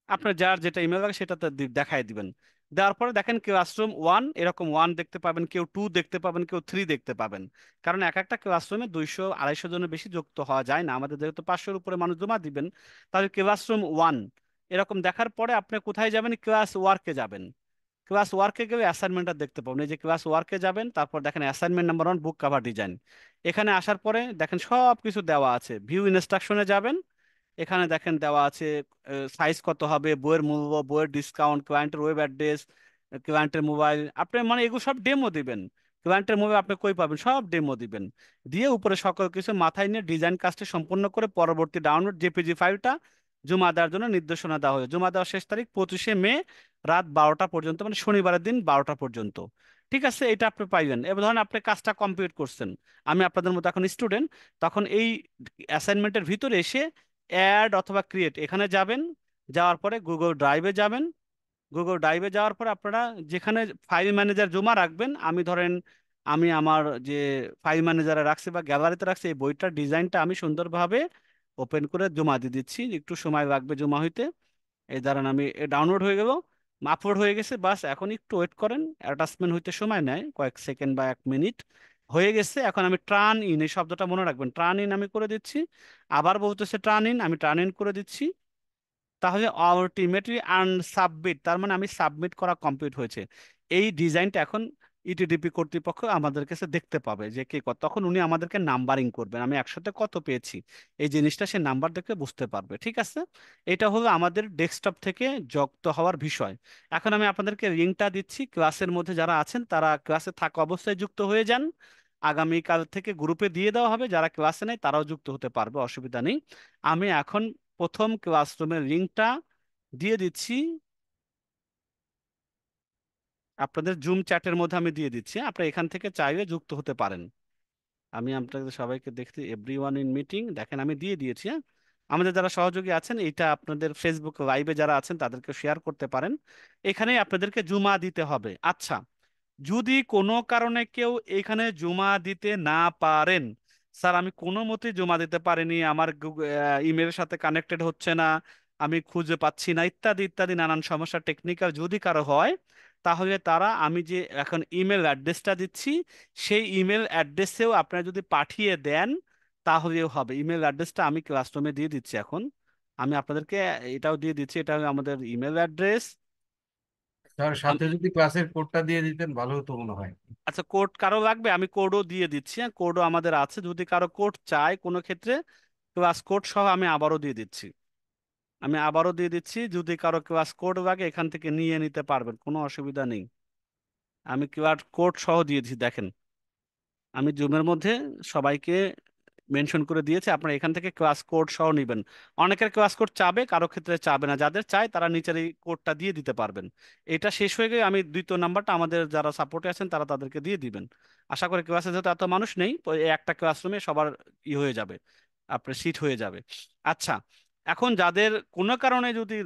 আপনার যার যেটা ইমেল লাগে সেটাতে দেখাই দিবেন। দেওয়ার পরে দেখেন ক্লাসরুম 1 এরকম 1 দেখতে পাবেন, কেউ 2 দেখতে পাবেন, কেউ 3 দেখতে পাবেন। কারণ এক একটা ক্লাসরুমে 200 250 জনের বেশি যুক্ত হওয়া যায় না, আমাদের যেহেতু 500-এর উপরে মানুষ জমা দিবেন। তাহলে ক্লাসরুম 1 এরকম দেখার পরে আপনি কোথায় যাবেন, ক্লাস ওয়ার্কে যাবেন। ক্লাস ওয়ার্কে গেলে অ্যাসাইনমেন্টটা দেখতে পাবেন, এই যে ক্লাস ওয়ার্কে যাবেন, তারপর দেখেন অ্যাসাইনমেন্ট নাম্বার 1 বুক কভার ডিজাইন। এখানে আসার পরে দেখেন সব কিছু দেওয়া আছে, ভিউ ইনস্ট্রাকশনে যাবেন। এখানে দেখেন দেওয়া আছে সাইজ কত হবে, বইয়ের মূল্য, বইয়ের ডিসকাউন্ট, ক্লায়েন্টের ওয়েব অ্যাড্রেস, ক্লায়েন্টের মোবাইল, আপনি মানে এগুলো সব ডেমো দিবেন। ক্লায়েন্টের মোবাইল আপনি কই পাবেন, সব ডেমো দিবেন। দিয়ে উপরে সকল কিছু মাথায় নিয়ে ডিজাইন কাজটি সম্পূর্ণ করে পরবর্তী ডাউনলোড জেপিজি ফাইলটা জমা দেওয়ার জন্য নির্দেশনা দেওয়া হবে। জমা দেওয়ার শেষ তারিখ 25শে মে রাত 12টা পর্যন্ত, মানে শনিবারের দিন 12টা পর্যন্ত। ঠিক আছে, এটা আপনি পাইবেন। এবার ধরেন আপনি কাজটা কমপ্লিট করছেন, আমি আপনাদের মতো এখন স্টুডেন্ট, তখন এই অ্যাসাইনমেন্টের ভিতরে এসে অ্যাড অথবা ক্রিয়েট এখানে যাবেন। যাওয়ার পরে গুগল ড্রাইভে যাবেন। গুগল ড্রাইভে যাওয়ার পরে আপনারা যেখানে ফাইল ম্যানেজার জমা রাখবেন, আমি ধরেন আমি আমার যে ফাইল ম্যানেজারে রাখছি বা গ্যালারিতে রাখছি এই বইটার ডিজাইনটা আমি সুন্দরভাবে ওপেন করে জমা দিয়ে দিচ্ছি, একটু সময় লাগবে জমা হইতে। এই দাঁড়ান, আমি ডাউনলোড হয়ে গেল, আপলোড হয়ে গেছে, বাস এখন একটু ওয়েট করেন, অ্যাটাচমেন্ট হইতে সময় নেয় কয়েক সেকেন্ড বা 1 মিনিট। হয়ে গেছে। এখন আমি ট্রান ইন, এই শব্দটা মনে রাখবেন, ট্রান ইন আমি করে দিচ্ছি। আবার বলতেছে ট্রান ইন, আমি ট্রান ইন করে দিচ্ছি। তাহলে আলটিমেটলি সাবমিট, তার মানে আমি সাবমিট করা কমপ্লিট হয়েছে। এই ডিজাইনটা এখন ইটিডিপি কর্তৃপক্ষ আমাদের কাছে দেখতে পাবে যে কে কত, তখন উনি আমাদেরকে নাম্বারিং করবেন, আমি একসাথে কত পেয়েছি এই জিনিসটা সে নাম্বার দেখে বুঝতে পারবে। ঠিক আছে, এটা হলো আমাদের ডেস্কটপ থেকে যুক্ত হওয়ার বিষয়। এখন আমি আপনাদেরকে লিঙ্কটা দিচ্ছি, ক্লাসের মধ্যে যারা আছেন তারা ক্লাসে থাকা অবস্থায় যুক্ত হয়ে যান। আগামীকাল থেকে গ্রুপে দিয়ে দেওয়া হবে, যারা ক্লাসে নেই তারাও যুক্ত হতে পারবে, অসুবিধা নেই। আমি এখন প্রথম ক্লাসরুমের লিঙ্কটা দিয়ে দিচ্ছি আপনাদের জুম চ্যাটের মধ্যে, আমি দিয়ে দিচ্ছি, আপনারা এখান থেকে চাইলে যুক্ত হতে পারেন। আমি আপনাদের সবাইকে দেখতে, এভরিওয়ান ইন মিটিং, দেখেন আমি দিয়ে দিয়েছি, হ্যাঁ। আমাদের যারা সহযোগী আছেন, এটা আপনাদের ফেসবুক লাইভে যারা আছেন তাদেরকে শেয়ার করতে পারেন। এখানে আপনাদেরকে জুমা দিতে হবে। আচ্ছা, যদি কোনো কারণে কেউ এখানে জমা দিতে না পারেন, স্যার আমি কোনো মতেই জমা দিতে পারিনি, আমার ইমেলের সাথে কানেক্টেড হচ্ছে না, আমি খুঁজে পাচ্ছি না, ইত্যাদি ইত্যাদি নানান সমস্যা টেকনিক্যাল যদি কারো হয়, তাহলে তারা, আমি যে এখন ইমেল অ্যাড্রেসটা দিচ্ছি সেই ইমেল অ্যাড্রেসেও আপনারা যদি পাঠিয়ে দেন তাহলেও হবে। ইমেল অ্যাড্রেসটা আমি ক্লাসরুমে দিয়ে দিচ্ছি এখন, আমি আপনাদেরকে এটাও দিয়ে দিচ্ছি, এটা আমাদের ইমেল অ্যাড্রেস। তার সাথে যদি ক্লাসের কোডটা দিয়ে দিতেন ভালো হতো মনে হয়। আচ্ছা, কোড কারো লাগবে? আমি কোডও দিয়ে দিচ্ছি, হ্যাঁ, কোডও আমাদের আছে, যদি কারো কোড চায় কোনো ক্ষেত্রে ক্লাস কোড সহ আমি আবারও দিয়ে দিচ্ছি। আমি আবারও দিয়ে দিচ্ছি, যদি কারো ক্লাস কোড লাগে এখান থেকে নিয়ে নিতে পারবেন, কোনো অসুবিধা নেই। আমি কিউআর কোড সহ দিয়ে দিচ্ছি, দেখেন আমি জুমের মধ্যে সবাইকে মেনশন করে দিয়েছি, আপনারা এখান থেকে ক্লাস কোড সহ নেবেন। অনেকের ক্লাস কোড চাবে, কারো ক্ষেত্রে চাবে না, যাদের চায় তারা নিচের এই কোডটা দিয়ে দিতে পারবেন। এটা শেষ হয়ে গেলে আমি দ্বিতীয় নাম্বারটা আমাদের যারা সাপোর্টে আছেন তারা তাদেরকে দিয়ে দিবেন। আশা করি ক্লাসে যেহেতু এত মানুষ নেই, তো এই একটা ক্লাসরুমে সবার হয়ে যাবে, আপনার সিট হয়ে যাবে। আচ্ছা, এখন যাদের কোনো কারণে যদি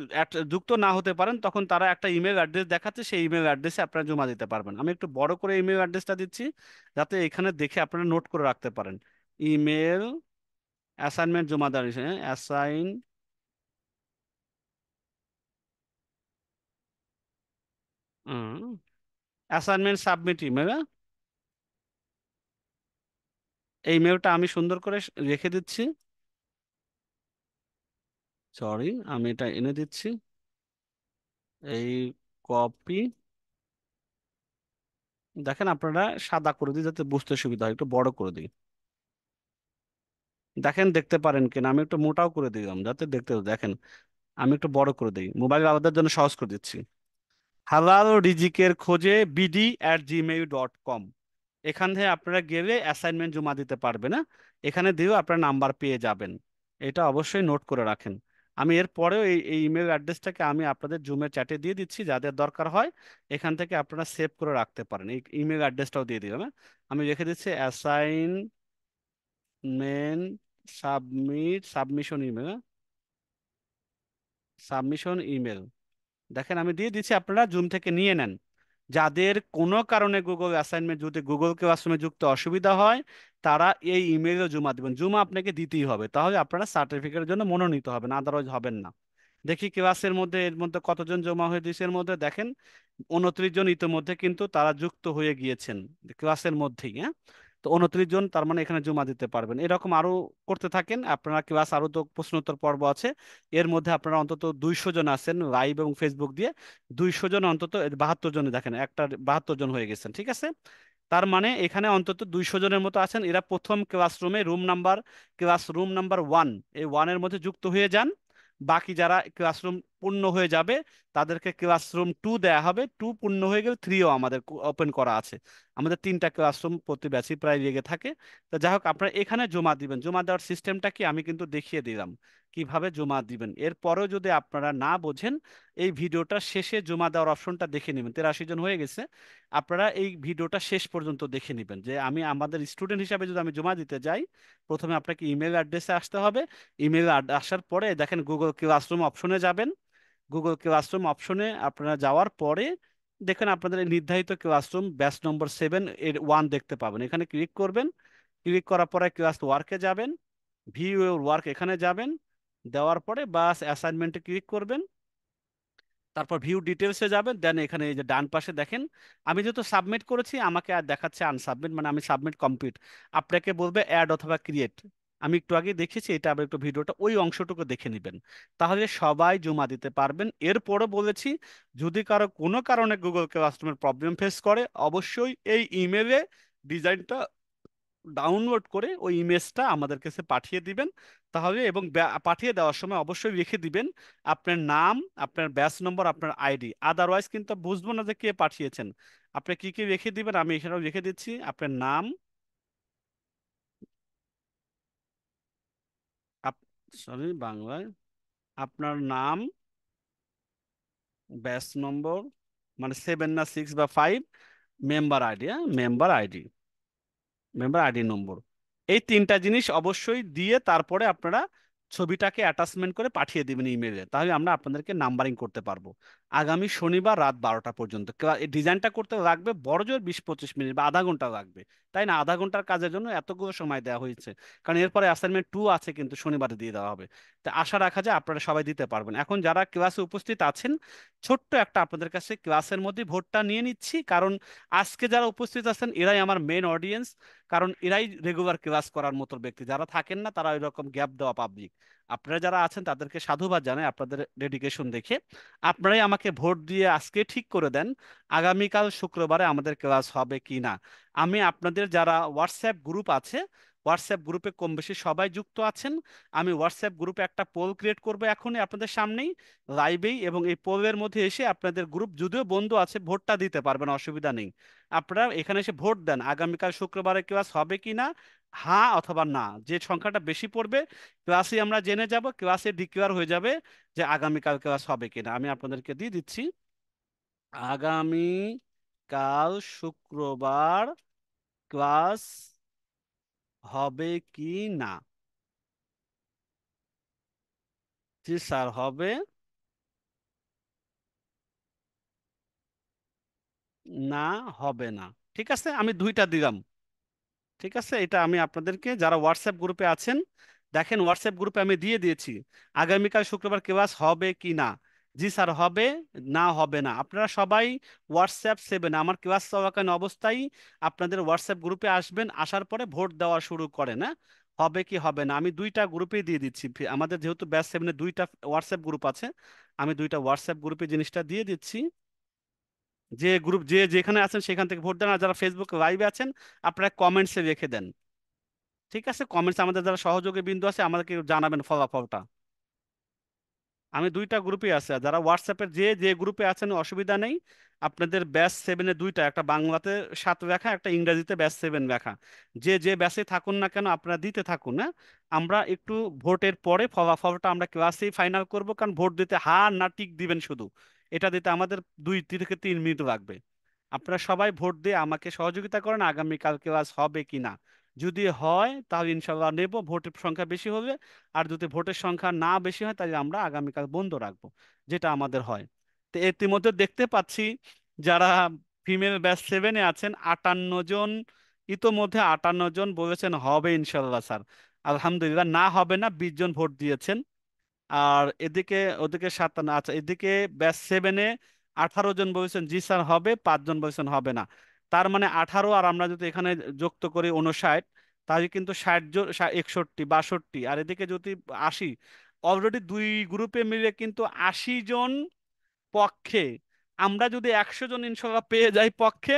যুক্ত না হতে পারেন, তখন তারা একটা ইমেল অ্যাড্রেস দেখাচ্ছে, সেই ইমেল অ্যাড্রেসে আপনারা জমা দিতে পারবেন। আমি একটু বড় করে ইমেল অ্যাড্রেসটা দিচ্ছি যাতে এখানে দেখে আপনারা নোট করে রাখতে পারেন। ইমেল অ্যাসাইনমেন্ট জমা দেওয়ার বিষয়ে, অ্যাসাইনমেন্ট সাবমিট ইমেল, এই মেলটা আমি সুন্দর করে রেখে দিচ্ছি। সরি, আমি এটা এনে দিচ্ছি, এই কপি। দেখেন আপনারা সাদা করে দিই যাতে বুঝতে সুবিধা হয়, একটু বড় করে দিই, দেখেন দেখতে পারেন কিনা, আমি একটু মোটাও করে দিলাম যাতে দেখতে, দেখেন আমি একটু বড় করে দিই, মোবাইল আলাদার জন্য সহজ করে দিচ্ছি। হালাল রিজিকের খোঁজে bd@gmail.com, এখান থেকে আপনারা গেলে অ্যাসাইনমেন্ট জমা দিতে পারবে না, এখানে দিয়েও আপনারা নাম্বার পেয়ে যাবেন। এটা অবশ্যই নোট করে রাখেন। আমি এর পরেও এই ইমেল অ্যাড্রেসটাকে আমি আপনাদের জুমের চ্যাটে দিয়ে দিচ্ছি, যাদের দরকার হয় এখান থেকে আপনারা সেভ করে রাখতে পারেন, এই ইমেল অ্যাড্রেসটাও দিয়ে দিলাম, হ্যাঁ? আমি রেখে দিচ্ছি assignment submission email, submission email, দেখেন আমি দিয়ে দিচ্ছি, আপনারা জুম থেকে নিয়ে নেন। যাদের কোনো কারণে গুগল অ্যাসাইনমেন্ট, যদি গুগল ক্লাসরুমে যুক্ত অসুবিধা হয়, তারা এই ইমেইলে জমা দিবেন, জমা আপনাকে দিতেই হবে, তাহলে আপনারা সার্টিফিকেটের জন্য মনোনীত হবেন, আদারওয়াইজ হবেন না। দেখি ক্লাসের মধ্যে, এর মধ্যে কতজন জমা হয়ে দিয়েছে, এর মধ্যে দেখেন 29 জন ইতিমধ্যে কিন্তু তারা যুক্ত হয়ে গিয়েছেন ক্লাসের মধ্যেই, হ্যাঁ। তো 29 জন, তার মানে এখানে জমা দিতে পারবেন। এরকম আরো করতে থাকেন আপনারা, ক্লাস আরো তো প্রশ্নোত্তর পর্ব আছে, এর মধ্যে আপনারা অন্তত 200 জন আছেন লাইভ এবং ফেসবুক দিয়ে, 200 জন অন্তত, 72 জনে দেখেন একটা 72 জন হয়ে গেছেন, ঠিক আছে। তার মানে এখানে অন্তত 200 জনের মতো আছেন, এরা প্রথম ক্লাসরুমে ক্লাসরুম নাম্বার 1, এই ওয়ানের মধ্যে যুক্ত হয়ে যান। বাকি যারা ক্লাসরুম পূর্ণ হয়ে যাবে তাদেরকে ক্লাসরুম 2 দেয়া হবে, 2 পূর্ণ হয়ে গেলে 3ও আমাদের ওপেন করা আছে। আমাদের 3টা ক্লাসরুম প্রতি ব্যাচই প্রায় লেগে থাকে। তো যাই হোক, আপনারা এখানে জমা দিবেন, জমা দেওয়ার সিস্টেমটা কি আমি কিন্তু দেখিয়ে দিলাম কিভাবে জমা দিবেন। এরপরেও যদি আপনারা না বোঝেন, এই ভিডিওটা শেষে জমা দেওয়ার অপশনটা দেখে নেবেন, 83 জন হয়ে গেছে, আপনারা এই ভিডিওটা শেষ পর্যন্ত দেখে নেবেন যে আমি আমাদের স্টুডেন্ট হিসাবে যদি আমি জমা দিতে যাই, প্রথমে আপনাকে ইমেল অ্যাড্রেসে আসতে হবে। ইমেল আসার পরে দেখেন গুগল ক্লাসরুম অপশনে যাবেন, গুগল ক্লাসরুম অপশনে আপনারা যাওয়ার পরে দেখেন আপনাদের এই নির্ধারিত ক্লাসরুম ব্যাচ নম্বর 7 এর 1 দেখতে পাবেন, এখানে ক্লিক করবেন। ক্লিক করার পরে ক্লাস ওয়ার্কে যাবেন, ভিউ ওয়ার্ক এখানে যাবেন, দেওয়ার পরে বাস অ্যাসাইনমেন্টে ক্লিক করবেন। তারপর ভিউ ডিটেলসে যাবেন, দেন এখানে এই যে ডান পাশে দেখেন আমি যেহেতু সাবমিট করেছি আমাকে আর দেখাচ্ছে আনসাবমিট, মানে আমি সাবমিট কমপ্লিট। আপনাকে বলবে অ্যাড অথবা ক্রিয়েট। আমি একটু আগে দেখেছি, এটা আবার একটু ভিডিওটা ওই অংশটুকু দেখে নেবেন, তাহলে সবাই জমা দিতে পারবেন। এরপরও বলেছি যদি কারো কোনো কারণে গুগল ক্লাসরুমের প্রবলেম ফেস করে অবশ্যই এই ইমেলে ডিজাইনটা ডাউনলোড করে ওই ইমেজটা আমাদের কাছে পাঠিয়ে দিবেন। তাহলে এবং পাঠিয়ে দেওয়ার সময় অবশ্যই লিখে দিবেন আপনার নাম, আপনার ব্যাচ নম্বর, আপনার আইডি। আদারওয়াইজ কিন্তু বুঝবো না যে কে পাঠিয়েছেন। আপনি কি কি লিখে দিবেন আমি এখানেও লিখে দিচ্ছি। আপনার নাম, সরি বাংলায়, আপনার নাম, ব্যাচ নম্বর মানে 7 না 6 বা 5, মেম্বার আইডি, হ্যাঁ মেম্বার আইডি, মেম্বার আইডি নম্বর, এই তিনটা জিনিস অবশ্যই দিয়ে তারপরে আপনারা ছবিটাকে অ্যাটাচমেন্ট করে পাঠিয়ে দিবেন ইমেলে, তাহলে আমরা আপনাদেরকে নাম্বারিং করতে পারবো আগামী শনিবার রাত 12টা পর্যন্ত। এই ডিজাইনটা করতে লাগবে বড় জোর 20-25 মিনিট বা আধা ঘন্টা লাগবে, তাই না? আধা ঘন্টার কাজের জন্য এতগুলো সময় দেওয়া হয়েছে, কারণ এরপরে অ্যাসাইনমেন্ট 2 আছে কিন্তু শনিবারে দিয়ে দেওয়া হবে। তা আশা রাখা যায় আপনারা সবাই দিতে পারবেন। এখন যারা ক্লাসে উপস্থিত আছেন, ছোট্ট একটা আপনাদের কাছে ক্লাসের মধ্যে ভোটটা নিয়ে নিচ্ছি, কারণ আজকে যারা উপস্থিত আছেন এরাই আমার মেন অডিয়েন্স, কারণ এরাই রেগুলার ক্লাস করার মতো ব্যক্তি। যারা থাকেন না তারা ওই রকম গ্যাপ দেওয়া পাবলিক। আপনারা যারা আছেন তাদেরকে সাধুবাদ জানাই আপনাদের ডেডিকেশন দেখে। আপনারাই আমাকে ভোট দিয়ে আজকে ঠিক করে দেন আগামীকাল শুক্রবারে আমাদের ক্লাস হবে কি না। আমি আপনাদের যারা হোয়াটসঅ্যাপ গ্রুপ আছে, হোয়াটসঅ্যাপ গ্রুপে কম বেশি সবাই যুক্ত আছেন, আমি হোয়াটসঅ্যাপ গ্রুপে একটা পোল ক্রিয়েট করবো এখনই আপনাদের সামনেই লাইভেই, এবং এই পোলের মধ্যে এসে আপনাদের গ্রুপ যদিও বন্ধু আছে ভোটটা দিতে পারবেন, অসুবিধা নেই। আপনারা এখানে এসে ভোট দেন আগামীকাল শুক্রবারে ক্লাস হবে কি না, হ্যাঁ অথবা না। যে সংখ্যাটা বেশি পড়বে ক্লাসে আমরা জেনে যাব, ক্লাসে ডিক্লেয়ার হয়ে যাবে যে আগামীকাল ক্লাস হবে কিনা। আমি আপনাদেরকে দিয়ে দিচ্ছি আগামীকাল শুক্রবার ক্লাস হবে কি না। জি স্যার হবে, না হবে না। ঠিক আছে, আমি দুইটা দিলাম। ঠিক আছে, এটা আমি আপনাদেরকে যারা হোয়াটসঅ্যাপ গ্রুপে আছেন দেখেন, হোয়াটসঅ্যাপ গ্রুপে আমি দিয়ে দিয়েছি আগামীকাল শুক্রবার ক্লাস হবে কি না। জি স্যার হবে, না হবে না। আপনারা সবাই হোয়াটসঅ্যাপ 7 আমার ক্লাস চলাকালীন অবস্থায় আপনাদের হোয়াটসঅ্যাপ গ্রুপে আসবেন, আসার পরে ভোট দেওয়া শুরু করেন, হ্যাঁ হবে কি হবে না। আমি দুইটা গ্রুপেই দিয়ে দিচ্ছি, আমাদের যেহেতু ব্যাচ 7 দুইটা হোয়াটসঅ্যাপ গ্রুপ আছে, আমি দুইটা হোয়াটসঅ্যাপ গ্রুপে জিনিসটা দিয়ে দিচ্ছি। যে গ্রুপ যে যেখানে আছেন সেখান থেকে ভোট দেন, আর যারা ফেসবুক লাইভে আছেন আপনারা কমেন্টসে রেখে দেন। ঠিক আছে, কমেন্টস আমাদের যারা সহযোগী বিন্দু আছে আমাদেরকে জানাবেন ফলাফলটা। আমি দুইটা গ্রুপে আছে, আর যারা হোয়াটসঅ্যাপের যে যে গ্রুপে আছেন অসুবিধা নেই। আপনাদের ব্যাচ 7 দুইটা, একটা বাংলাতে 7 লেখা, একটা ইংরেজিতে ব্যাচ 7 লেখা। যে যে ব্যাচে থাকুন না কেন আপনারা দিতে থাকুন, হ্যাঁ। আমরা একটু ভোটের পরে ফলাফলটা আমরা ক্লাসেই ফাইনাল করব, কারণ ভোট দিতে হা না টিক দিবেন শুধু, এটা দিতে আমাদের 2 থেকে 3 মিনিট লাগবে। আপনারা সবাই ভোট দিয়ে আমাকে সহযোগিতা করেন আগামীকাল ক্লাস হবে কিনা। যদি হয় তাহলে ইনশাল্লাহ নেব, ভোটের সংখ্যা বেশি হবে। আর যদি ভোটের সংখ্যা না বেশি হয় তাহলে আমরা আগামীকাল বন্ধ রাখবো, যেটা আমাদের হয়। তো ইতিমধ্যে দেখতে পাচ্ছি যারা ফিমেল ব্যাচ 7 আছেন 58 জন, ইতোমধ্যে 58 জন বলেছেন হবে ইনশাল্লাহ স্যার। আলহামদুলিল্লাহ, না হবে না 20 জন ভোট দিয়েছেন। আর এদিকে ওদিকে 57, আচ্ছা এদিকে ব্যাচ 7 18 জন বলেছেন জি স্যার হবে, 5 জন বলেছেন হবে না। তার মানে 18 আর আমরা যদি এখানে যুক্ত করি 59, তাহলে কিন্তু 60 জন, 61, 62, আর এদিকে যদি 80, অলরেডি দুই গ্রুপে মিলে কিন্তু 80 জন পক্ষে। আমরা যদি 100 জন ইনশাল্লাহ পেয়ে যাই পক্ষে,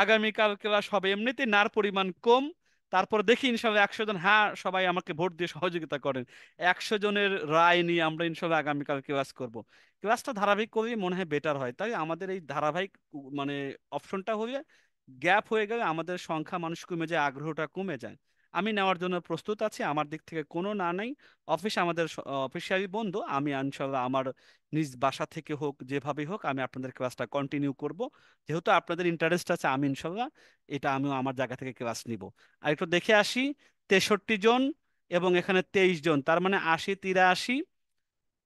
আগামীকাল ক্লাস হবে। এমনিতে নার পরিমাণ কম, তারপর দেখি ইনশাল্লাহ 100 জন, হ্যাঁ সবাই আমাকে ভোট দিয়ে সহযোগিতা করেন। 100 জনের রায় নিয়ে আমরা ইনশাল্লাহ আগামীকাল ক্লাস করব। ক্লাসটা ধারাবাহিক করলে মনে হয় বেটার হয়, তাই আমাদের এই ধারাবাহিক মানে অপশনটা হলে গ্যাপ হয়ে গেলে আমাদের সংখ্যা মানুষ কমে যায়, আগ্রহটা কমে যায়। আমি নেওয়ার জন্য প্রস্তুত আছি, আমার দিক থেকে কোনো না নাই। অফিস আমাদের অফিসিয়ালি বন্ধ, আমি ইনশাল্লাহ আমার নিজ বাসা থেকে হোক যেভাবেই হোক আমি আপনাদের ক্লাসটা কন্টিনিউ করব। যেহেতু আপনাদের ইন্টারেস্ট আছে আমি ইনশাল্লাহ এটা আমিও আমার জায়গা থেকে ক্লাস নিব। আর একটু দেখে আসি, 63 জন এবং এখানে 23 জন, তার মানে 80, 83,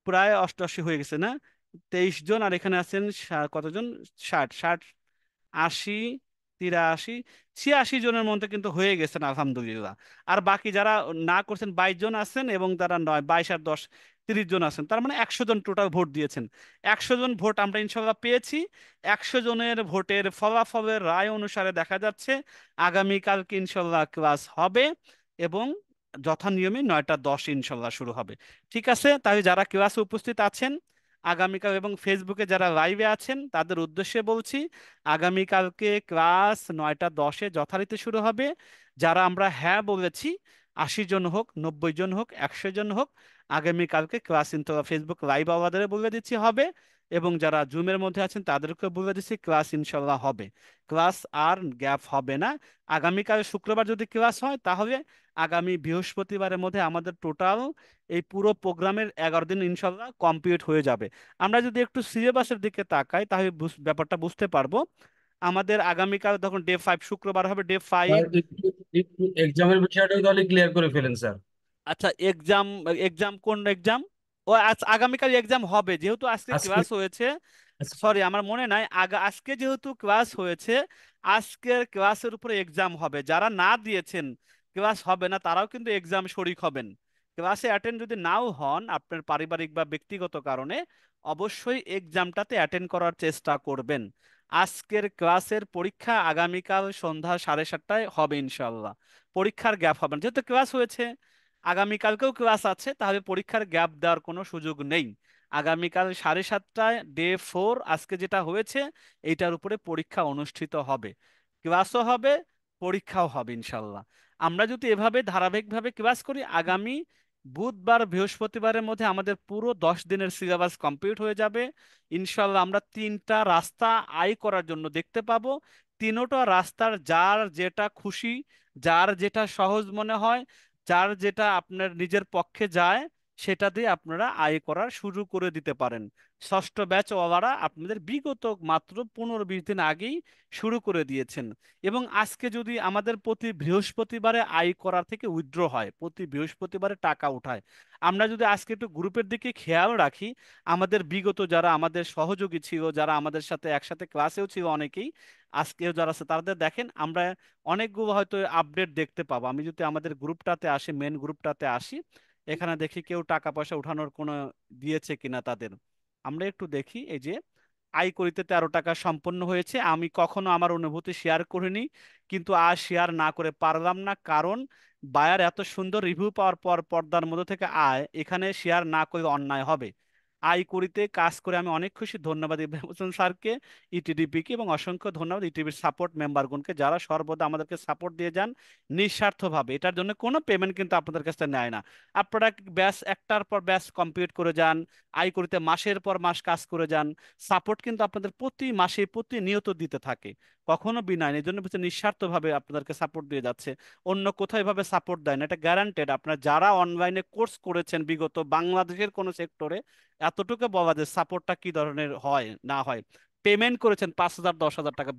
প্রায় 88 হয়ে গেছে না? 23 জন আর এখানে আছেন কতজন, 60, 60, 80, 83 86 জনের মধ্যে কিন্তু হয়ে গেছেন আলহামদুলিল্লাহ। আর বাকি যারা না করছেন 22 জন আছেন, এবং তারা 22 আর 10 30 জন আছেন, তার মানে 100 জন টোটাল ভোট দিয়েছেন। 100 জন ভোট আমরা ইনশাল্লাহ পেয়েছি। 100 জনের ভোটের ফলাফলের রায় অনুসারে দেখা যাচ্ছে আগামীকালকে ইনশাল্লাহ ক্লাস হবে, এবং যথা নিয়মে 9টা 10 ইনশাল্লাহ শুরু হবে। ঠিক আছে, তাহলে যারা ক্লাসে উপস্থিত আছেন আগামীকাল, এবং ফেসবুকে যারা লাইভে আছেন তাদের উদ্দেশ্যে বলছি, আগামীকালকে ক্লাস 9টা 10-এ যথারীতি শুরু হবে। যারা আমরা হ্যাঁ বলেছি, 80 জন হোক, 90 জন হোক, 100 জন হোক, আগামীকালকে ক্লাস ইনশাল্লাহ ফেসবুক লাইভ আমাদের বলে দিচ্ছি হবে। এবং যারা জুমের মধ্যে আছেন তাদেরকে বলে দিচ্ছি ক্লাস ইনশাল্লাহ হবে। ক্লাস আর গ্যাপ হবে না। আগামীকাল শুক্রবার যদি ক্লাস হয়, তাহলে আগামী বৃহস্পতিবারের মধ্যে আমাদের টোটাল এই পুরো প্রোগ্রামের 11 দিন ইনশাল্লাহ কমপ্লিট হয়ে যাবে। আমরা যদি একটু সিলেবাসের দিকে তাকাই তাহলে ব্যাপারটা বুঝতে পারবো। আমাদের আগামীকাল তখন ডে 5, শুক্রবার হবে ডে 5। স্যার একটু একটু এক্সামের বিষয়টাও তাহলে ক্লিয়ার করে ফেলেন স্যার। আচ্ছা, এক্সাম, এক্সাম কোন এক্সাম? ও আচ্ছা, আগামীকাল এক্সাম হবে যেহেতু আজকে আজকে ক্লাস হয়েছে। আজকে- সরি, আমার মনে নাই, আজকে যেহেতু ক্লাস হয়েছে, আজকের ক্লাসের উপরে এক্সাম হবে। যারা না দিয়েছেন ক্লাস হবে না, তারাও কিন্তু এক্সাম শরিক হবেন। ক্লাসে অ্যাটেন্ড যদি নাও হন আপনার পারিবারিক বা ব্যক্তিগত কারণে, অবশ্যই এক্সামটাতে অ্যাটেন্ড করার চেষ্টা করবেন। আজকের ক্লাসের পরীক্ষা আগামীকাল সন্ধ্যা 7:30টায় হবে ইনশাল্লাহ। পরীক্ষার গ্যাপ হবে না, যেহেতু ক্লাস হয়েছে। আগামীকালকেও ক্লাস আছে, তাহলে পরীক্ষার গ্যাপ দেওয়ার কোনো সুযোগ নেই। আগামীকাল 7:30টায় ডে 4, আজকে যেটা হয়েছে এইটার উপরে পরীক্ষা অনুষ্ঠিত হবে। ক্লাসও হবে, পরীক্ষাও হবে ইনশাল্লাহ। আমরা যদি এভাবে ধারাবাহিকভাবে ক্লাস করি, আগামী বুধবার বৃহস্পতিবারের মধ্যে আমাদের পুরো 10 দিনের সিলেবাস কমপ্লিট হয়ে যাবে ইনশাল্লাহ। আমরা 3টা রাস্তা আয় করার জন্য দেখতে পাবো। তিনোটা রাস্তার যার যেটা খুশি, যার যেটা সহজ মনে হয়, যার যেটা আপনার নিজের পক্ষে যায়, সেটা দিয়ে আপনারা আয় করার শুরু করে দিতে পারেন। ষষ্ঠ ব্যাচ ওয়ালারা আপনাদের বিগত মাত্র 15-20 দিন আগেই শুরু করে দিয়েছেন। এবং আজকে যদি আমাদের প্রতি বৃহস্পতিবারে আয় করার থেকে উইথড্র হয়, প্রতি বৃহস্পতিবারে টাকা উঠায়, আমরা যদি আজকে একটু গ্রুপের দিকে খেয়াল রাখি, আমাদের বিগত যারা আমাদের সহযোগী ছিল, যারা আমাদের সাথে একসাথে ক্লাসেও ছিল অনেকেই, আজকেও যারা আছে তাদের দেখেন আমরা অনেকগুলো হয়তো আপডেট দেখতে পাবো। আমি যদি আমাদের গ্রুপটাতে আসি, মেন গ্রুপটাতে আসি, এখানে দেখি কেউ টাকা পয়সা উঠানোর কোনো দিয়েছে কিনা তাদের। আমরা একটু দেখি, এই যে আয় করিতে 13 টাকা সম্পন্ন হয়েছে। আমি কখনো আমার অনুভূতি শেয়ার করিনি, কিন্তু আজ শেয়ার না করে পারলাম না, কারণ বায়ার এত সুন্দর রিভিউ পাওয়ার পর পর্দার মধ্যে থেকে আয়, এখানে শেয়ার না করলে অন্যায় হবে। আয় করিতে কাজ করে আমি অনেক খুশি। ধন্যবাদ ইব্রাহিম হোসেন স্যারকে, ইটিডিপিকে, এবং অসংখ্য ধন্যবাদ ইটিভির সাপোর্ট মেম্বারগণকে, যারা সর্বদা আমাদেরকে সাপোর্ট দিয়ে যান নিঃস্বার্থভাবে। এটার জন্য কোনো পেমেন্ট কিন্তু আপনাদের কাছে নেয় না। আপনারা ব্যাস একটার পর ব্যাস কমপ্লিট করে যান, আয় করিতে মাসের পর মাস কাজ করে যান। সাপোর্ট কিন্তু আপনাদের প্রতি মাসে প্রতিনিয়ত দিতে থাকে, কখনো বিনা। এই জন্য বলছে নিঃস্বার্থভাবে আপনাদেরকে সাপোর্ট দিয়ে যাচ্ছে, অন্য কোথাও এভাবে সাপোর্ট দেয় না। এটা গ্যারান্টেড। আপনারা যারা অনলাইনে কোর্স করেছেন বিগত বাংলাদেশের কোনো সেক্টরে, এতটুকু বলা যায় সাপোর্টটা কি ধরনের হয় না হয়। পেমেন্ট করেছেন 5,000 10,000 টাকা,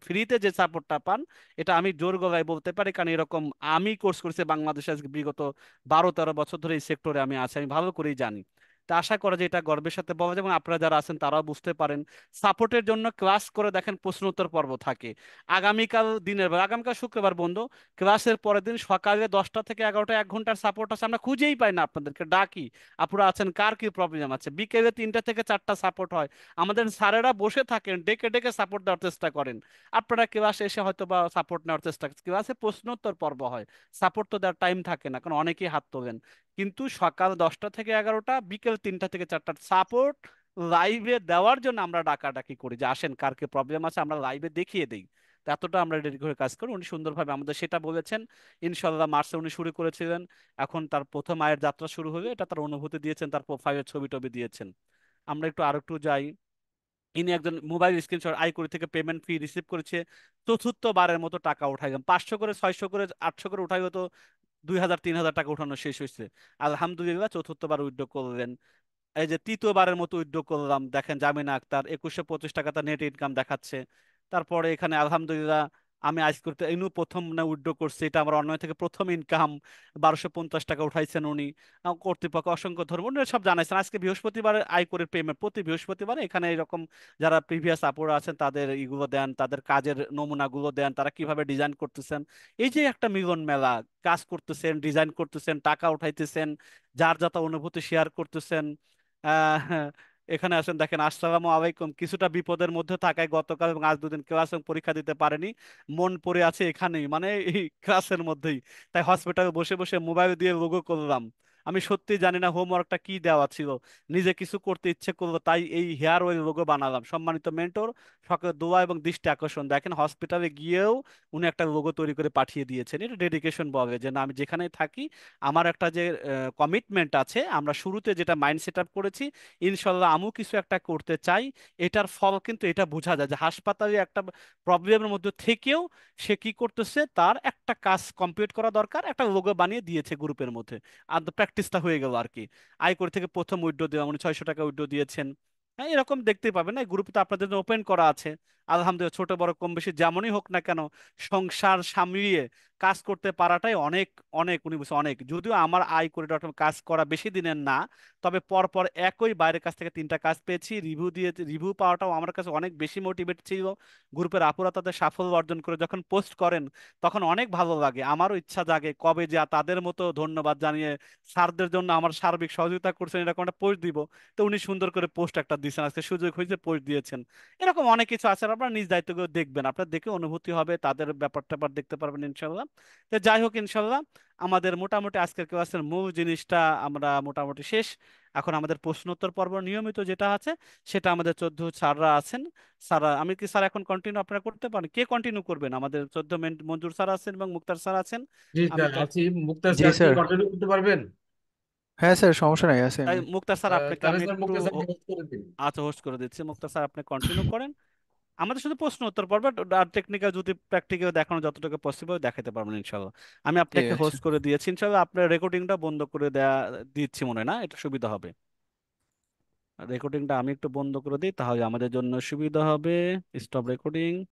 ফ্রিতে যে সাপোর্টটা পান, এটা আমি জোর গলায় বলতে পারি, কারণ এরকম আমি কোর্স করেছি বাংলাদেশে আজকে বিগত 12-13 বছর ধরে এই সেক্টরে আমি আছি, আমি ভালো করেই জানি। তা আশা করা যায় এটা গর্বের সাথে বলা যায়, এবং আপনারা যারা আছেন তারাও বুঝতে পারেন। সাপোর্টের জন্য ক্লাস করে দেখেন, প্রশ্ন উত্তর পর্ব থাকে আগামীকাল দিনের বেলা। আগামীকাল শুক্রবার বন্ধু, ক্লাসের পরের দিন সকালে 10টা থেকে 11টা 1 ঘন্টার সাপোর্ট আছে, আমরা খুঁজেই পাই না, আপনাদেরকে ডাকি আপুরা আছেন কার কি প্রবলেম আছে। বিকেলে 3টা থেকে 4টা সাপোর্ট হয়, আমাদের স্যারেরা বসে থাকেন, ডেকে ডেকে সাপোর্ট দেওয়ার চেষ্টা করেন। আপনারা ক্লাসে এসে হয়তো বা সাপোর্ট নেওয়ার চেষ্টা করেন, ক্লাসে প্রশ্নোত্তর পর্ব হয়, সাপোর্ট তো দেওয়ার টাইম থাকে না, কারণ অনেকেই হাত তোলেন। কিন্তু সকাল 10টা থেকে 11টা, বিকেল 3টা থেকে 4টার সাপোর্ট লাইভে দেওয়ার জন্য আমরা ডাকাডাকি করি যে আসেন, কার কি প্রবলেম আছে আমরা লাইভে দেখিয়ে দিই। তো এতটা আমরা রেডি করে কাজ করি। উনি সুন্দরভাবে আমাদের সেটা বলেছেন। ইনশাল্লাহ মার্চে উনি শুরু করেছিলেন, এখন তার প্রথম আয়ের যাত্রা শুরু হলে এটা তার অনুভূতি দিয়েছেন, তার প্রোফাইলের ছবি টবি দিয়েছেন। আমরা একটু আরেকটু যাই। ইনি একজন মোবাইল স্ক্রিনশট আইকরি থেকে পেমেন্ট ফি রিসিভ করেছে, চতুর্থবারের মতো টাকা উঠাইলাম। 500 করে, 600 করে, 800 করে উঠাই হতো, 2,000 3,000 টাকা উঠানো শেষ হয়েছে। আলহামদুলিল্লাহ চতুর্থবার উইথড্র করলেন। এই যে তৃতীয়বারের মতো উইথড্র করলাম, দেখেন জামিনা আক্তার 2125 টাকা তার নেট ইনকাম দেখাচ্ছে। তারপরে এখানে আলহামদুলিল্লাহ আমি আজ করতে ইনু প্রথম না উইথড্র করছে, এটা আমার অনলাইন থেকে প্রথম ইনকাম, 1250 টাকা উঠাইছেন উনি। কর্তৃপক্ষ অসংখ্য ধন্যবাদ, উনি সব জানাইছেন। আজকে বৃহস্পতিবার আয়করের পেমেন্ট, প্রতি বৃহস্পতিবার এখানে এরকম যারা প্রিভিয়াস আপুরা আছেন তাদের ইগুলো দেন, তাদের কাজের নমুনাগুলো দেন, তারা কিভাবে ডিজাইন করতেছেন। এই যে একটা মিলন মেলা, কাজ করতেছেন, ডিজাইন করতেছেন, টাকা উঠাইতেছেন, যার যত অনুভূতি শেয়ার করতেছেন। আহ এখানে আসেন, দেখেন, আসসালামু আলাইকুম। কিছুটা বিপদের মধ্যে থাকায় গতকাল এবং আজ দুদিন ক্লাস এবং পরীক্ষা দিতে পারেনি, মন পড়ে আছে এখানেই, মানে এই ক্লাসের মধ্যেই। তাই হসপিটালে বসে বসে মোবাইল দিয়ে লোগো করলাম। আমি সত্যি জানি না হোমওয়ার্কটা কি দেওয়া ছিল, নিজে কিছু করতে ইচ্ছে করলো, তাই এই হেয়ার অয়েল লোগো বানালাম। সম্মানিত মেন্টর, সকলের দোয়া এবং দৃষ্টি আকর্ষণ। দেখেন হসপিটালে গিয়েও উনি একটা লোগো তৈরি করে পাঠিয়ে দিয়েছেন। এটা ডেডিকেশন বলে যে না, আমি যেখানেই থাকি আমার একটা যে কমিটমেন্ট আছে, আমরা শুরুতে যেটা মাইন্ড সেট আপ করেছি, ইনশাল্লাহ আমিও কিছু একটা করতে চাই। এটার ফল কিন্তু এটা বোঝা যায় যে হাসপাতালে একটা প্রবলেমের মধ্যে থেকেও সে কি করতেছে, তার একটা কাজ কমপ্লিট করা দরকার, একটা লোগো বানিয়ে দিয়েছে গ্রুপের মধ্যে। আর প্র্যাকটিসটা হয়ে গেল আর কি। আয়কর থেকে প্রথম উইথড্র দেওয়া, উনি 600 টাকা উইথড্র দিয়েছেন। হ্যাঁ, এরকম দেখতে পাবেন না, এই গ্রুপ তো আপনাদের জন্য ওপেন করা আছে। আলহামদুলিল্লাহ, ছোট বড় কম বেশি যেমনই হোক না কেন, সংসার সামলিয়ে কাজ করতে পারাটাই অনেক, অনেক, উনি বলছে অনেক। যদিও আমার আয়কর.com কাজ করা বেশি দিনের না, তবে পরপর একই বাইরের কাছ থেকে 3টা কাজ পেয়েছি, রিভিউ দিয়ে, রিভিউ পাওয়াটাও আমার কাছে অনেক বেশি মোটিভেট ছিল। গ্রুপের আপুরা তাদের সাফল্য অর্জন করে যখন পোস্ট করেন, তখন অনেক ভালো লাগে, আমারও ইচ্ছা জাগে কবে যে তাদের মতো ধন্যবাদ জানিয়ে স্যারদের জন্য আমার সার্বিক সহযোগিতা করছেন এরকম একটা পোস্ট দিব। তো উনি সুন্দর করে পোস্ট একটা দিয়েছেন, আজকে সুযোগ হয়েছে পোস্ট দিয়েছেন। এরকম অনেক কিছু আছে, আপনারা নিজ দায়িত্ব করে দেখবেন, আপনার দেখে অনুভূতি হবে, তাদের ব্যাপার ট্যাপার দেখতে পারবেন ইনশাল্লাহ। তো যাই হোক, ইনশাল্লাহ আমাদের মোটামুটি আজকের ক্লাসের মূল জিনিসটা আমরা মোটামুটি শেষ। এখন আমাদের প্রশ্নোত্তর পর্ব নিয়মিত যেটা আছে, সেটা আমাদের 14 স্যাররা আছেন। স্যার, আমি কি স্যার এখন কন্টিনিউ আপনারা করতে পারেন? কে কন্টিনিউ করবেন? আমাদের 14 মঞ্জুর স্যার আছেন এবং মুক্তার স্যার আছেন। জি আমি স্যার, তো, আছি। মুক্তার জি স্যার কি স্যার। কন্টিনিউ করতে পারবেন? হ্যাঁ স্যার, সমস্যা নাই, আছে তাই আমি। মুক্তার স্যার আপনাকে তাহলে আমি স্যার একটু মুক্তার স্যারকে হোস্ট করে দিন। আচ্ছা, হোস্ট করে দিচ্ছি। মুক্তার স্যার আপনি কন্টিনিউ করেন। আমাদের শুধু প্রশ্ন উত্তর পর্ব, আর টেকনিক্যাল যদি প্র্যাকটিক্যাল দেখানো যতটুকু পসিবল দেখাতে পারবেন ইনশাল্লাহ। আমি ঠিক আপনাকে আছে। হোস্ট করে দিয়েছি ইনশাল্লাহ। আপনার রেকর্ডিংটা বন্ধ করে দেয়া দিচ্ছি মনে হয়, না এটা সুবিধা হবে। রেকর্ডিংটা আমি একটু বন্ধ করে দিই, তাহলে আমাদের জন্য সুবিধা হবে। Stop recording.